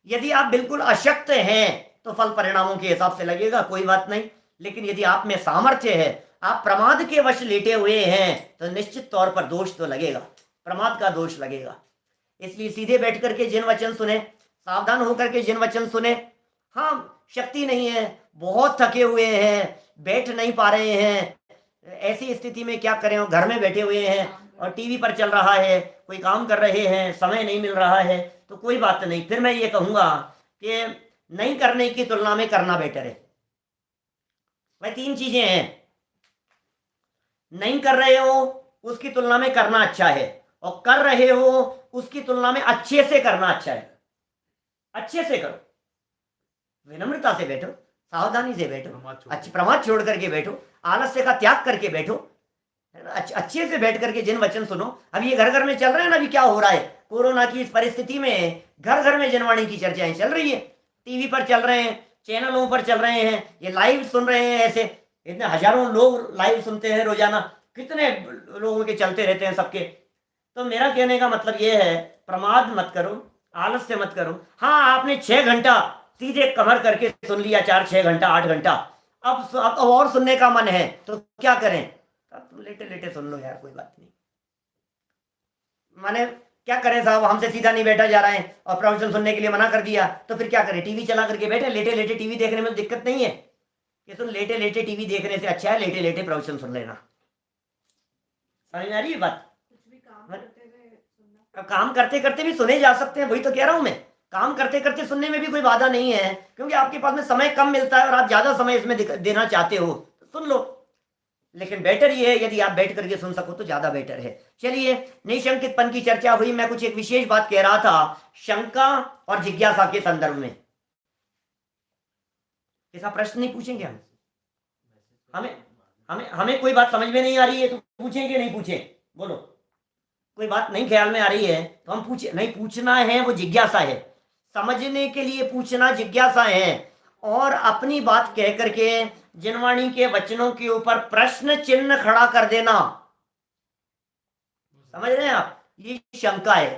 यदि आप बिल्कुल अशक्त हैं तो फल परिणामों के हिसाब से लगेगा, कोई बात नहीं। लेकिन यदि आप में सामर्थ्य है, आप प्रमाद के वश लेटे हुए हैं, तो निश्चित तौर पर दोष तो लगेगा, प्रमाद का दोष लगेगा। इसलिए सीधे बैठ करके जिन वचन सुने, सावधान होकर के जिन वचन सुने। हाँ, शक्ति नहीं है, बहुत थके हुए हैं, बैठ नहीं पा रहे हैं, ऐसी स्थिति में क्या करें? घर में बैठे हुए हैं और टीवी पर चल रहा है, कोई काम कर रहे हैं, समय नहीं मिल रहा है, तो कोई बात नहीं। फिर मैं ये कहूँगा कि नहीं करने की तुलना में करना बेटर है। भाई 3 चीजें हैं, नहीं कर रहे हो उसकी तुलना में करना अच्छा है, और कर रहे हो उसकी तुलना में अच्छे से करना अच्छा है। अच्छे से करो, विनम्रता से बैठो, सावधानी से बैठो, अच्छे प्रमाद छोड़ करके बैठो, आलस्य का त्याग करके बैठो, अच्छे से बैठ करके जिन वचन सुनो। अब ये घर घर में चल रहे हैं ना, अभी क्या हो रहा है कोरोना की इस परिस्थिति में, घर घर में जनवाणी की चर्चाएं चल रही है, टीवी पर चल रहे हैं, चैनलों पर चल रहे हैं, ये लाइव सुन रहे हैं। ऐसे इतने हजारों लोग लाइव सुनते हैं रोजाना, कितने लोगों के चलते रहते हैं सबके। तो मेरा कहने का मतलब ये है, प्रमाद मत करो, आलस्य मत करो। हाँ, आपने 6 घंटा सीधे कमर करके सुन लिया, 4-6 घंटा 8 घंटा, अब और सुनने का मन है तो क्या करें? तुम लेटे लेटे सुन लो यार, कोई बात नहीं। माने क्या करें साहब, हमसे सीधा नहीं बैठा जा रहा है और प्रवचन सुनने के लिए मना कर दिया, तो फिर क्या करें? टीवी चला करके बैठे, लेटे लेटे टीवी देखने में दिक्कत नहीं है कि सुन, लेटे लेटे टीवी देखने से अच्छा है लेटे लेटे प्रवचन सुन लेना। समझ में आ रही है बात? काम करते करते भी सुने जा सकते हैं, वही तो कह रहा हूं मैं। काम करते करते सुनने में भी कोई बाधा नहीं है, क्योंकि आपके पास में समय कम मिलता है और आप ज्यादा समय इसमें देना चाहते हो तो सुन लो। लेकिन बेटर ये है यदि आप बैठ करके सुन सको तो ज्यादा बेटर है। चलिए, निशंकितपन की चर्चा हुई, मैं कुछ एक विशेष बात कह रहा था शंका और जिज्ञासा के संदर्भ में। ऐसा प्रश्न नहीं पूछेंगे हमें हमें हमें कोई बात समझ में नहीं आ रही है तो पूछेंगे नहीं पूछे? बोलो, कोई बात नहीं ख्याल में आ रही है तो हम पूछे नहीं? पूछना है वो जिज्ञासा है, समझने के लिए पूछना जिज्ञासा है, और अपनी बात कह करके जिनवाणी के वचनों के ऊपर प्रश्न चिन्ह खड़ा कर देना, समझ रहे हैं आप? ये शंका है।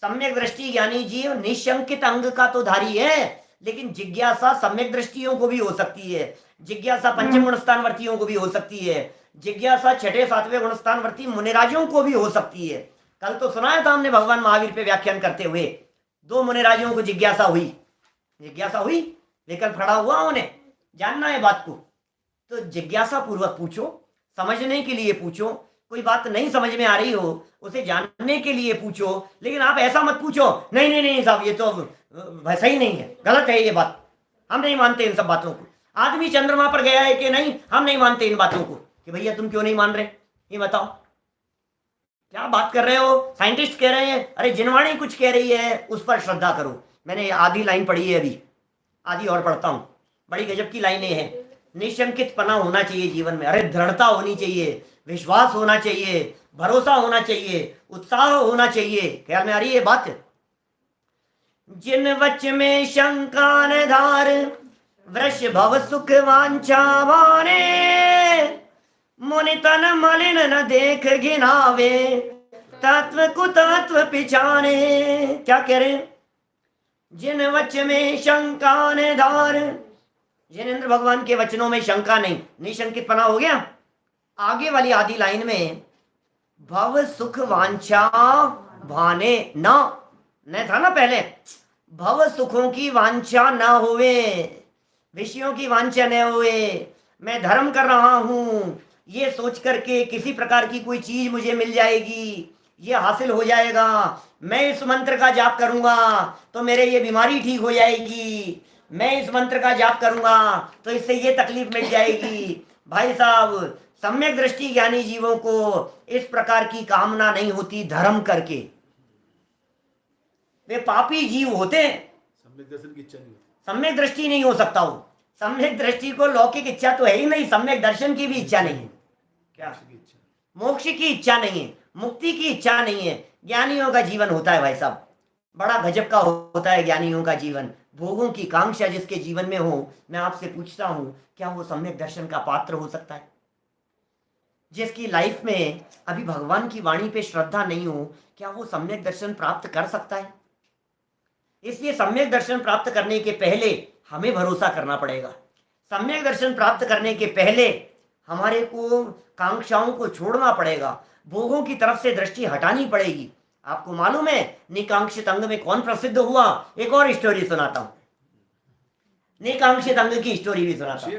सम्यक दृष्टि ज्ञानी जीव निशंकित अंग का तो धारी है, लेकिन जिज्ञासा सम्यक दृष्टियों को भी हो सकती है, जिज्ञासा पंचम गुणस्थानवर्तियों को भी हो सकती है, जिज्ञासा 6ठे-7वें गुणस्थानवर्ती मुनिराजों को भी हो सकती है। कल तो सुनाया था हमने भगवान महावीर पे व्याख्यान करते हुए, 2 मुनिराजों को जिज्ञासा हुई, विकल्प खड़ा हुआ, उन्हें जानना है बात को, तो जिज्ञासा पूर्वक पूछो, समझने के लिए पूछो। कोई बात नहीं समझ में आ रही हो उसे जानने के लिए पूछो, लेकिन आप ऐसा मत पूछो नहीं नहीं नहीं साहब ये तो सही नहीं है, गलत है ये बात, हम नहीं मानते इन सब बातों को। आदमी चंद्रमा पर गया है कि नहीं, हम नहीं मानते इन बातों को, कि भैया तुम क्यों नहीं मान रहे, ये बताओ। क्या बात कर रहे हो, साइंटिस्ट कह रहे हैं, अरे जिनवाणी कुछ कह रही है उस पर श्रद्धा करो। मैंने आधी लाइन पढ़ी है, अभी आधी और पढ़ता हूं, बड़ी गजब की लाइनें हैं। निशंकित पना होना चाहिए जीवन में, अरे दृढ़ता होनी चाहिए, विश्वास होना चाहिए, भरोसा होना चाहिए, उत्साह होना चाहिए। ख्याल में आ रही है बात? जिन वच में शंका न धार, वृष भव सुख वांछा वाने, मुनि तन मलिन न देख घिनावे, तत्व कुतत्व पिछाने। क्या कह रहे हैं? जिन वच में शंका न धार, जिनेंद्र भगवान के वचनों में शंका नहीं, निशंकित पना हो गया। आगे वाली आधी लाइन में भव सुख वांछा भाने न था ना पहले, भव सुखों की वांछा न होवे, विषयों की वांछा न होवे। मैं धर्म कर रहा हूं ये सोच करके किसी प्रकार की कोई चीज मुझे मिल जाएगी, ये हासिल हो जाएगा, मैं इस मंत्र का जाप करूंगा तो मेरे ये बीमारी ठीक हो जाएगी, मैं इस मंत्र का जाप करूंगा तो इससे ये तकलीफ मिट जाएगी। भाई साहब, सम्यक दृष्टि ज्ञानी जीवों को इस प्रकार की कामना नहीं होती धर्म करके। वे पापी जीव होते हैं, सम्यक दर्शन की इच्छा नहीं होती, सम्यक दृष्टि नहीं हो सकता वो। सम्यक दृष्टि को लौकिक इच्छा तो है ही नहीं, सम्यक दर्शन की भी इच्छा नहीं है। क्या? की इच्छा, मोक्ष की इच्छा नहीं है, मुक्ति की इच्छा नहीं है। ज्ञानियों का जीवन होता है भाई साहब, बड़ा गजब का होता है ज्ञानियों का जीवन। भोगों की कांक्षा जिसके जीवन में हो, मैं आपसे पूछता हूं क्या वो सम्यक दर्शन का पात्र हो सकता है? जिसकी लाइफ में अभी भगवान की वाणी पे श्रद्धा नहीं हो, क्या वो सम्यक दर्शन प्राप्त कर सकता है? इसलिए सम्यक दर्शन प्राप्त करने के पहले हमें भरोसा करना पड़ेगा। सम्यक दर्शन प्राप्त करने के पहले हमारे को कांक्षाओं को छोड़ना पड़ेगा, भोगों की तरफ से दृष्टि हटानी पड़ेगी। आपको मालूम है निकांक्षित अंग में कौन प्रसिद्ध हुआ? एक और स्टोरी सुनाता हूं, निकांक्षित अंग की स्टोरी भी सुनाता हूं।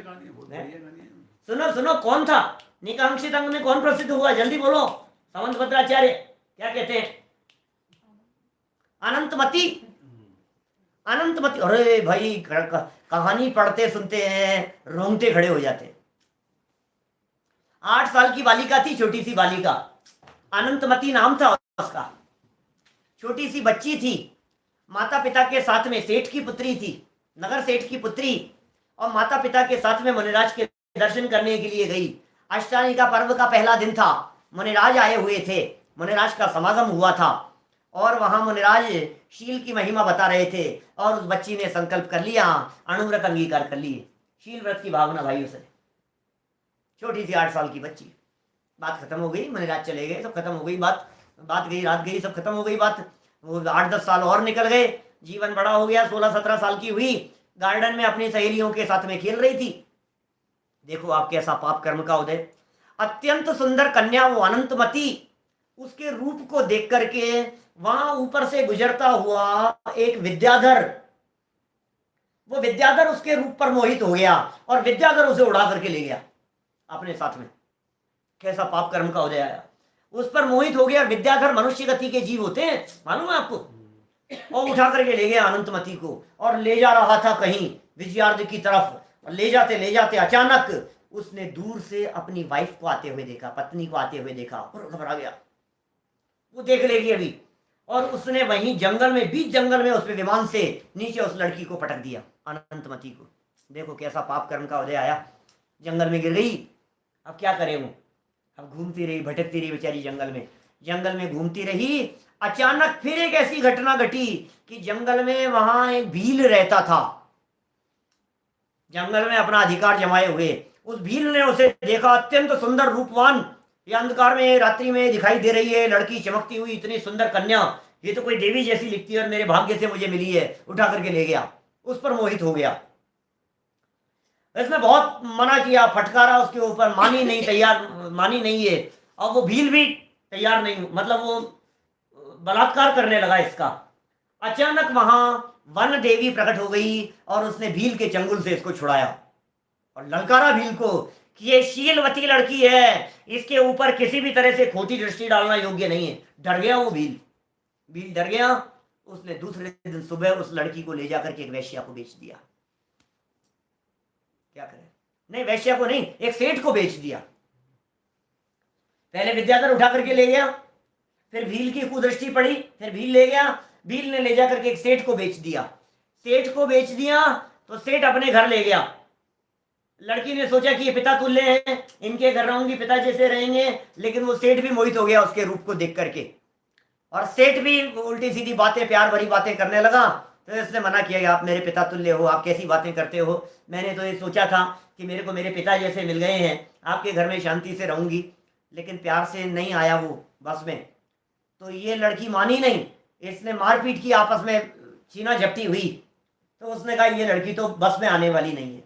सुनो सुनो, कौन था निकांक्षित अंग में, कौन प्रसिद्ध हुआ? जल्दी बोलो। सामंत भद्राचार्य क्या कहते हैं? अनंतमती। अनंतमती, अरे भाई कहानी पढ़ते सुनते हैं रोंगटे खड़े हो जाते। 8 साल की बालिका थी, छोटी सी बालिका, अनंतमती नाम था उसका। छोटी सी बच्ची थी, माता पिता के साथ में, सेठ की पुत्री थी, नगर सेठ की पुत्री, और माता पिता के साथ में मुनिराज के दर्शन करने के लिए गई। अष्टमी का पर्व का पहला दिन था, मुनिराज आए हुए थे, मुनिराज का समागम हुआ था, और वहां मुनिराज शील की महिमा बता रहे थे, और उस बच्ची ने संकल्प कर लिया, अणुव्रत अंगीकार कर लिए, शील व्रत की भावना भाई उसने। छोटी सी 8 साल की बच्ची। बात खत्म हो गई, मुनिराज चले गए, सब खत्म हो गई बात, बात गई रात गई, सब खत्म हो गई बात। वो 8-10 साल और निकल गए, जीवन बड़ा हो गया, 16-17 साल की हुई, गार्डन में अपनी सहेलियों के साथ में खेल रही थी। देखो आप कैसा पाप कर्म का उदय। अत्यंत सुंदर कन्या वो अनंतमती, उसके रूप को देख करके वहां ऊपर से गुजरता हुआ एक विद्याधर, वो विद्याधर उसके रूप पर मोहित हो गया और विद्याधर उसे उड़ा करके ले गया अपने साथ में। कैसा पाप कर्म का उदय आया, उस पर मोहित हो गया। विद्याधर मनुष्य गति के जीव होते हैं, मालूम है आपको। और उठा करके ले गया अनंतमती को और ले जा रहा था कहीं विजयार्थ की तरफ। ले जाते अचानक उसने दूर से अपनी वाइफ को आते हुए देखा, पत्नी को आते हुए देखा, और घबरा गया। वो देख लेगी अभी, और उसने वहीं जंगल में, बीच जंगल में, उसने विमान से नीचे उस लड़की को पटक दिया, अनंतमती को। देखो कैसा पाप कर्म का उदय आया, जंगल में गिर गई। अब क्या करे वो, अब घूमती रही, भटकती रही बेचारी जंगल में घूमती रही। अचानक फिर एक ऐसी घटना घटी कि जंगल में वहां एक भील रहता था, जंगल में अपना अधिकार जमाए हुए। उस भील ने उसे देखा, अत्यंत सुंदर रूपवान, ये अंधकार में रात्रि में दिखाई दे रही है लड़की, चमकती हुई इतनी सुंदर कन्या, ये तो कोई देवी जैसी लिखती है और मेरे भाग्य से मुझे मिली है। उठा करके ले गया, उस पर मोहित हो गया। इसने बहुत मना किया, फटकारा उसके ऊपर, मानी नहीं है। और वो भील भी तैयार नहीं, मतलब वो बलात्कार करने लगा इसका। अचानक वहां वन देवी प्रकट हो गई और उसने भील के चंगुल से इसको छुड़ाया और ललकारा भील को कि ये शीलवती लड़की है, इसके ऊपर किसी भी तरह से खोटी दृष्टि डालना योग्य नहीं है। डर गया वो भील डर गया। उसने दूसरे दिन सुबह उस लड़की को ले जाकर के एक वैश्या को बेच दिया। क्या करे, नहीं वैश्या को नहीं, एक सेठ को बेच दिया। पहले विद्याधर उठा करके ले गया, फिर भील की कुदृष्टि पड़ी, फिर भील ले गया, भील ने ले जा करके एक सेठ को बेच दिया। सेठ को बेच दिया तो सेठ अपने घर ले गया। लड़की ने सोचा कि ये पिता तुल्य हैं, इनके घर रहूंगी, पिता जैसे रहेंगे, लेकिन वो सेठ भी मोहित हो गया उसके रूप को देख करके, और सेठ भी उल्टी सीधी बातें, प्यार भरी बातें करने लगा। तो इसने मना किया कि आप मेरे पिता तुल्य हो, आप कैसी बातें करते हो, मैंने तो ये सोचा था कि मेरे को मेरे पिता जैसे मिल गए हैं, आपके घर में शांति से रहूंगी, लेकिन प्यार से नहीं आया वो बस में। तो ये लड़की मानी नहीं, इसने मारपीट की, आपस में छीना झपटी हुई। तो उसने कहा ये लड़की तो बस में आने वाली नहीं है।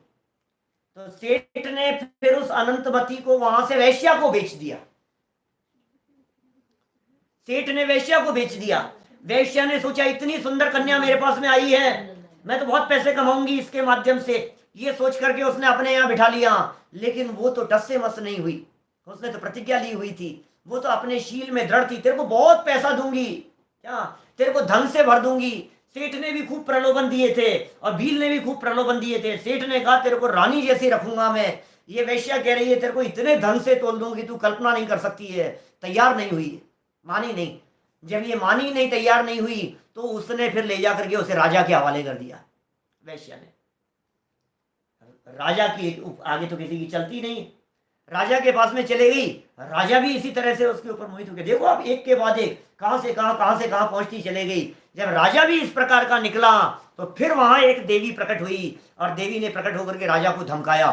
तो सेठ ने फिर उस अनंतमती को वहां से वैश्या को बेच दिया। सेठ ने वैश्या को बेच दिया। वैश्या ने सोचा इतनी सुंदर कन्या मेरे पास में आई है, मैं तो बहुत पैसे कमाऊंगी इसके माध्यम से, ये सोच करके उसने अपने यहाँ बिठा लिया। लेकिन वो तो टस से मस नहीं हुई, उसने तो प्रतिज्ञा ली हुई थी, वो तो अपने शील में दृढ़ थी, तेरे को बहुत पैसा दूंगी, क्या तेरे को धन से भर दूंगी। सेठ ने भी खूब प्रलोभन दिए थे और भील ने भी खूब प्रलोभन दिए थे। सेठ ने कहा तेरे को रानी जैसी रखूंगा मैं, ये वैश्या कह रही है तेरे को इतने धन से तोल दूंगी, तू कल्पना नहीं कर सकती है। तैयार नहीं हुई, मानी नहीं। जब ये मानी नहीं, तैयार नहीं हुई, तो उसने फिर ले जा करके उसे राजा के हवाले कर दिया। वैश्या ने राजा की आगे तो किसी की चलती नहीं, राजा के पास में चले गई। राजा भी इसी तरह से उसके ऊपर मोहित हो गए। देखो आप एक के बाद एक कहां से कहां पहुंचती चले गई। जब राजा भी इस प्रकार का निकला तो फिर वहां एक देवी प्रकट हुई, और देवी ने प्रकट होकर के राजा को धमकाया।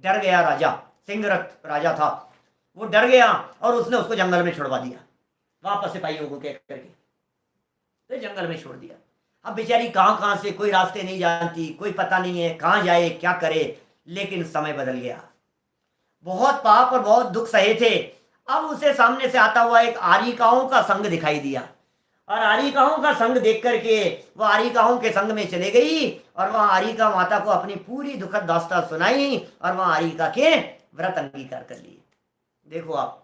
डर गया राजा, सिंहरथ राजा था, वो डर गया और उसने उसको जंगल में छुड़वा दिया, वापस सिपाहियों को कह करके तो जंगल में छोड़ दिया। अब बेचारी कहां से, कोई रास्ते नहीं जानती, कोई पता नहीं है कहां जाए क्या करे। लेकिन समय बदल गया, बहुत पाप और बहुत दुख सहे थे। अब उसे सामने से आता हुआ एक आरिकाओं का संग दिखाई दिया, और आरिकाओं का संग देख करके वह आरिकाओं के संग में चले गई, और वह आरिका माता को अपनी पूरी दुखद दास्तां सुनाई, और वह आरिका के व्रत अंगीकार कर लिए। देखो आप,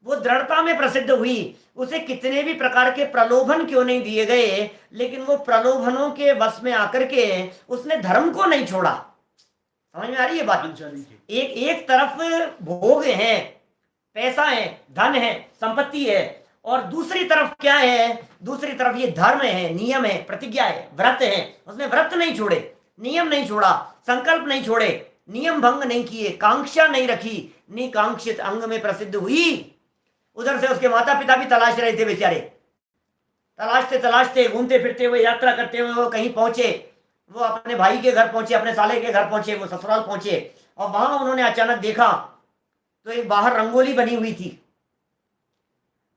वो दृढ़ता में प्रसिद्ध हुई। उसे कितने भी प्रकार के प्रलोभन क्यों नहीं दिए गए, लेकिन वो प्रलोभनों के वश में आकर के उसने धर्म को नहीं छोड़ा। समझ में आ रही है बात? एक तरफ भोग है, पैसा है, धन है, संपत्ति है, और दूसरी तरफ क्या है? दूसरी तरफ ये धर्म है, नियम है, प्रतिज्ञा है, व्रत है। उसने व्रत नहीं छोड़े, नियम नहीं छोड़ा, संकल्प नहीं छोड़े, नियम भंग नहीं किए, कांक्षा नहीं रखी, निकांक्षित अंग में प्रसिद्ध हुई। उधर से उसके माता पिता भी तलाश रहे थे बेचारे, तलाशते घूमते फिरते हुए, यात्रा करते हुए वो कहीं पहुंचे। वो अपने भाई के घर पहुंचे, अपने साले के घर पहुंचे, वो ससुराल पहुंचे, और वहां उन्होंने अचानक देखा तो एक बाहर रंगोली बनी हुई थी।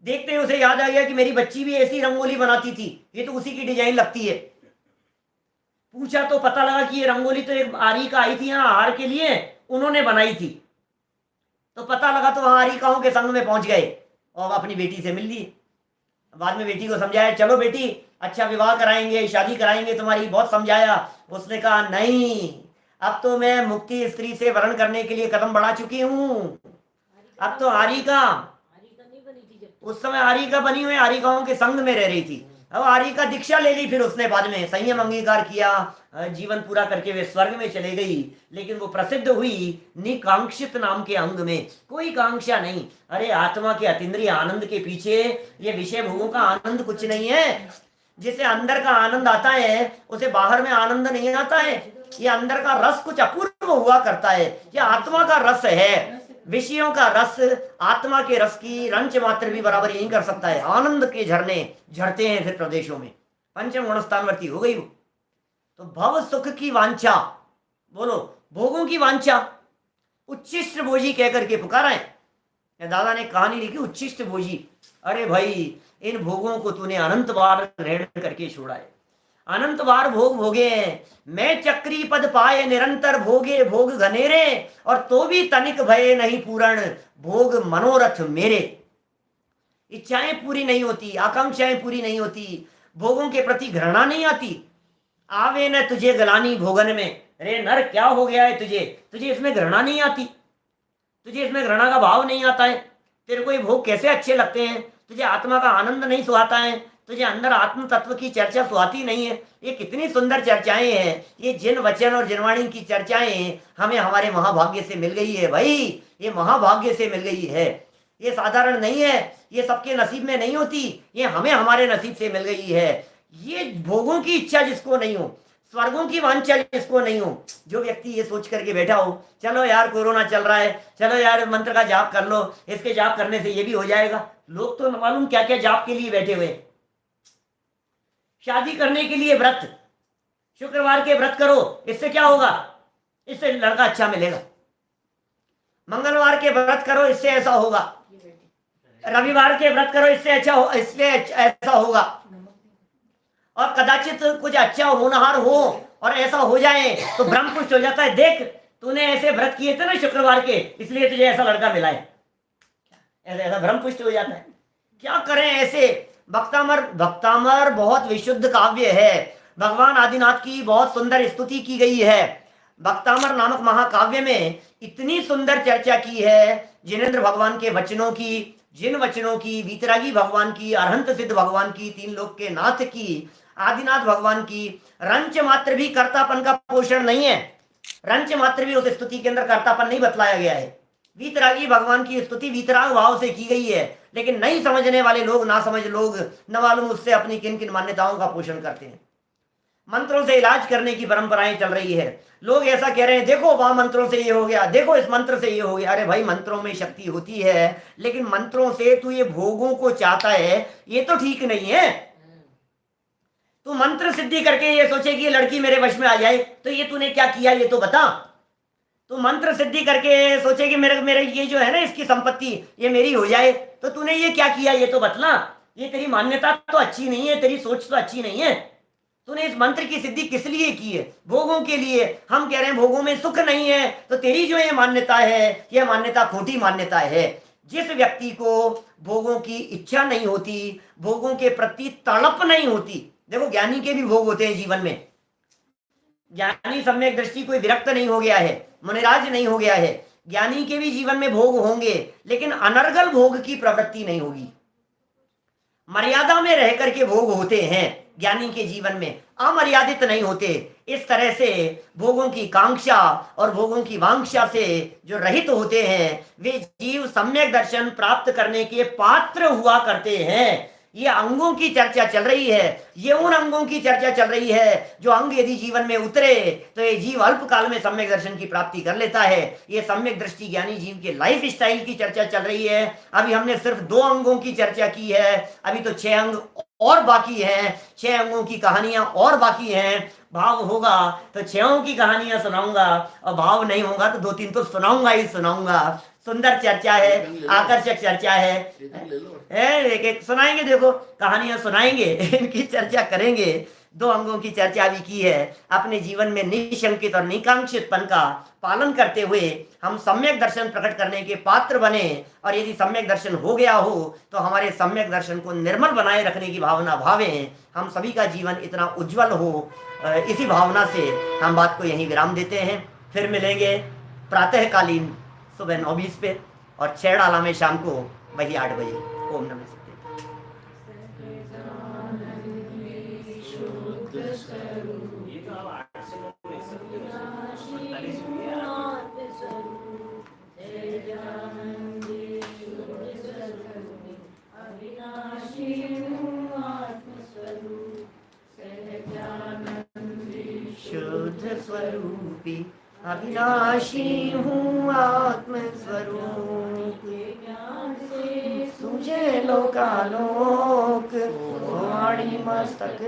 देखते ही उसे याद आ गया कि मेरी बच्ची भी ऐसी रंगोली बनाती थी, ये तो उसी की डिजाइन लगती है। पूछा तो पता लगा कि ये रंगोली तो एक आरिका आई थी यहाँ आहार के लिए, उन्होंने बनाई थी। तो पता लगा तो वहां आरिकाओं के संग में पहुंच गए और अपनी बेटी से मिल ली। बाद में बेटी को समझाया, चलो बेटी अच्छा विवाह कराएंगे, शादी कराएंगे तुम्हारी, बहुत समझाया। उसने कहा नहीं, अब तो मैं मुक्ति स्त्री से वर्ण करने के लिए कदम बढ़ा चुकी हूँ। अब तो आरिका, उस समय आरिका बनी हुई आरिकाओं के संग में रह रही थी। अब आरिका दीक्षा ले ली, फिर उसने बाद में संयम अंगीकार किया, जीवन पूरा करके वे स्वर्ग में चले गई। लेकिन वो प्रसिद्ध हुई निकांक्षित नाम के अंग में, कोई कांक्षा नहीं। अरे आत्मा के अतीन्द्रिय आनंद के पीछे ये विषय भोगों का आनंद कुछ नहीं है। जिसे अंदर का आनंद आता है उसे बाहर में आनंद नहीं आता है। ये अंदर का रस कुछ अपूर्व हुआ करता है, ये आत्मा का रस है। विषयों का रस आत्मा के रस की रंच मात्र भी बराबर नहीं कर सकता है। आनंद के झरने झरते हैं फिर प्रदेशों में। पंचम गुणस्थानवर्ती हो गई वो। तो भव सुख की वांछा, बोलो भोगों की वांछा, उच्छिष्ट भोजी कहकर के पुकारा है। दादा ने कहानी लिखी उच्छिष्ट भोजी। अरे भाई, इन भोगों को तूने अनंत बार ग्रहण करके छोड़ा है, अनंत बार भोग भोगे हैं। मैं चक्री पद पाए निरंतर भोगे भोग घनेरे, और तो भी तनिक भय नहीं पूर्ण भोग मनोरथ मेरे। इच्छाएं पूरी नहीं होती, आकांक्षाएं पूरी नहीं होती, भोगों के प्रति घृणा नहीं आती। आवे न तुझे गलानी भोगन में, अरे नर क्या हो गया है तुझे, तुझे इसमें घृणा नहीं आती, तुझे इसमें घृणा का भाव नहीं आता है। तेरे को ये भोग कैसे अच्छे लगते हैं, तुझे आत्मा का आनंद नहीं सुहाता है, तुझे अंदर आत्म तत्व की चर्चा सुहाती नहीं है। ये कितनी सुंदर चर्चाएं हैं, ये जिन वचन और जिनवाणी की चर्चाएं हमें हमारे महाभाग्य से मिल गई है भाई, ये महाभाग्य से मिल गई है। ये साधारण नहीं है, ये सबके नसीब में नहीं होती, ये हमें हमारे नसीब से मिल गई है। ये भोगों की इच्छा जिसको नहीं हो, स्वर्गों की वांछा जिसको नहीं हो, जो व्यक्ति ये सोच करके बैठा हो चलो यार कोरोना चल रहा है, चलो यार मंत्र का जाप कर लो, इसके जाप करने से ये भी हो जाएगा। लोग तो मालूम क्या क्या जाप के लिए बैठे हुए। शादी करने के लिए व्रत, शुक्रवार के व्रत करो, इससे क्या होगा, इससे लड़का अच्छा मिलेगा। मंगलवार के व्रत करो, इससे ऐसा होगा। रविवार के व्रत करो, इससे ऐसा होगा। और कदाचित कुछ अच्छा होनहार हो और ऐसा हो जाए तो ब्रह्म पुष्ट हो जाता है। देख तूने ऐसे व्रत किए थे ना शुक्रवार के, इसलिए तुझे ऐसा लड़का मिला है। ऐसा ब्रह्म पुष्ट हो जाता है। क्या करें ऐसे। भक्तामर बहुत विशुद्ध काव्य है। भगवान आदिनाथ की बहुत सुंदर स्तुति की गई है। भक्तामर नामक महाकाव्य में इतनी सुंदर चर्चा की है जिनेंद्र भगवान के वचनों की, जिन वचनों की, वीतरागी भगवान की, अरहंत सिद्ध भगवान की, तीन लोक के नाथ की, आदिनाथ भगवान की। रंच मात्र भी कर्तापन का पोषण नहीं है। रंच मात्र भी उस स्तुति के अंदर कर्तापन नहीं बतलाया गया है। वीतरागी भगवान की स्तुति वीतराग भाव से की गई है, लेकिन नहीं समझने वाले लोग, ना समझ लोग न मालूम उससे अपनी किन किन मान्यताओं का पोषण करते हैं। मंत्रों से इलाज करने की परंपराएं चल रही है। लोग ऐसा कह रहे हैं देखो वहां मंत्रों से ये हो गया, देखो इस मंत्र से ये हो गया। अरे भाई मंत्रों में शक्ति होती है, लेकिन मंत्रों से तू ये भोगों को चाहता है, ये तो ठीक नहीं है। तू मंत्र सिद्धि करके ये सोचे कि ये लड़की मेरे वश में आ जाए, तो ये तूने क्या किया ये तो बता। तू मंत्र सिद्धि करके सोचे कि मेरे ये जो है ना इसकी संपत्ति ये मेरी हो जाए, तो तूने ये क्या किया ये तो बतला। ये तेरी मान्यता तो अच्छी नहीं है, तेरी सोच तो अच्छी नहीं है। तूने इस मंत्र की सिद्धि किस लिए की है? भोगों के लिए। हम कह रहे हैं भोगों में सुख नहीं है, तो तेरी जो ये मान्यता है, यह मान्यता खोटी मान्यता है। जिस व्यक्ति को भोगों की इच्छा नहीं होती, भोगों के प्रति तड़प नहीं होती, देखो ज्ञानी के भी भोग होते हैं जीवन में। ज्ञानी सम्यक दृष्टि कोई विरक्त नहीं हो गया है, मुनिराज नहीं हो गया है। ज्ञानी के भी जीवन में भोग होंगे, लेकिन अनर्गल भोग की प्रवृत्ति नहीं होगी। मर्यादा में रह करके भोग होते हैं। ज्ञानी के जीवन में अमर्यादित नहीं होते। इस तरह से भोगों की कांक्षा और भोगों की वांछा से जो रहित होते हैं, वे जीव सम्यक दर्शन प्राप्त करने के पात्र हुआ करते हैं। ये अंगों की चर्चा चल रही है, ये उन अंगों की चर्चा चल रही है जो अंग यदि जीवन में उतरे तो ये जीव अल्प काल में सम्यक दर्शन की प्राप्ति कर लेता है। ये सम्यक दृष्टि ज्ञानी जीव के लाइफ स्टाइल की चर्चा चल रही है। अभी हमने सिर्फ 2 अंगों की चर्चा की है, अभी तो 6 अंग और बाकी हैं। 6 अंगों की कहानियां और बाकी हैं। भाव होगा तो 6 की कहानियां सुनाऊंगा, और भाव नहीं होगा तो 2-3 तो सुनाऊंगा ही सुनाऊंगा। सुंदर चर्चा है, आकर्षक चर्चा है, एक एक सुनाएंगे। देखो कहानियां सुनाएंगे, इनकी चर्चा करेंगे। 2 अंगों की चर्चा भी की है। अपने जीवन में निशंकित और निकांक्षितपन का पालन करते हुए हम सम्यक दर्शन प्रकट करने के पात्र बने, और यदि सम्यक दर्शन हो गया हो तो हमारे सम्यक दर्शन को निर्मल बनाए रखने की भावना भावें। हम सभी का जीवन इतना उज्जवल हो, इसी भावना से हम बात को यहीं विराम देते हैं। फिर मिलेंगे प्रातःकालीन सुबह 9:20 पे, और 6 डाला में शाम को वही 8 बजे। ओम नमः शिवाय। ये तो अब 8 से 9 में 45 हुई है। शुद्ध स्वरूपी अविनाशी हूँ आत्म स्वरूप, सूझे लोकालोक वाणी मस्तक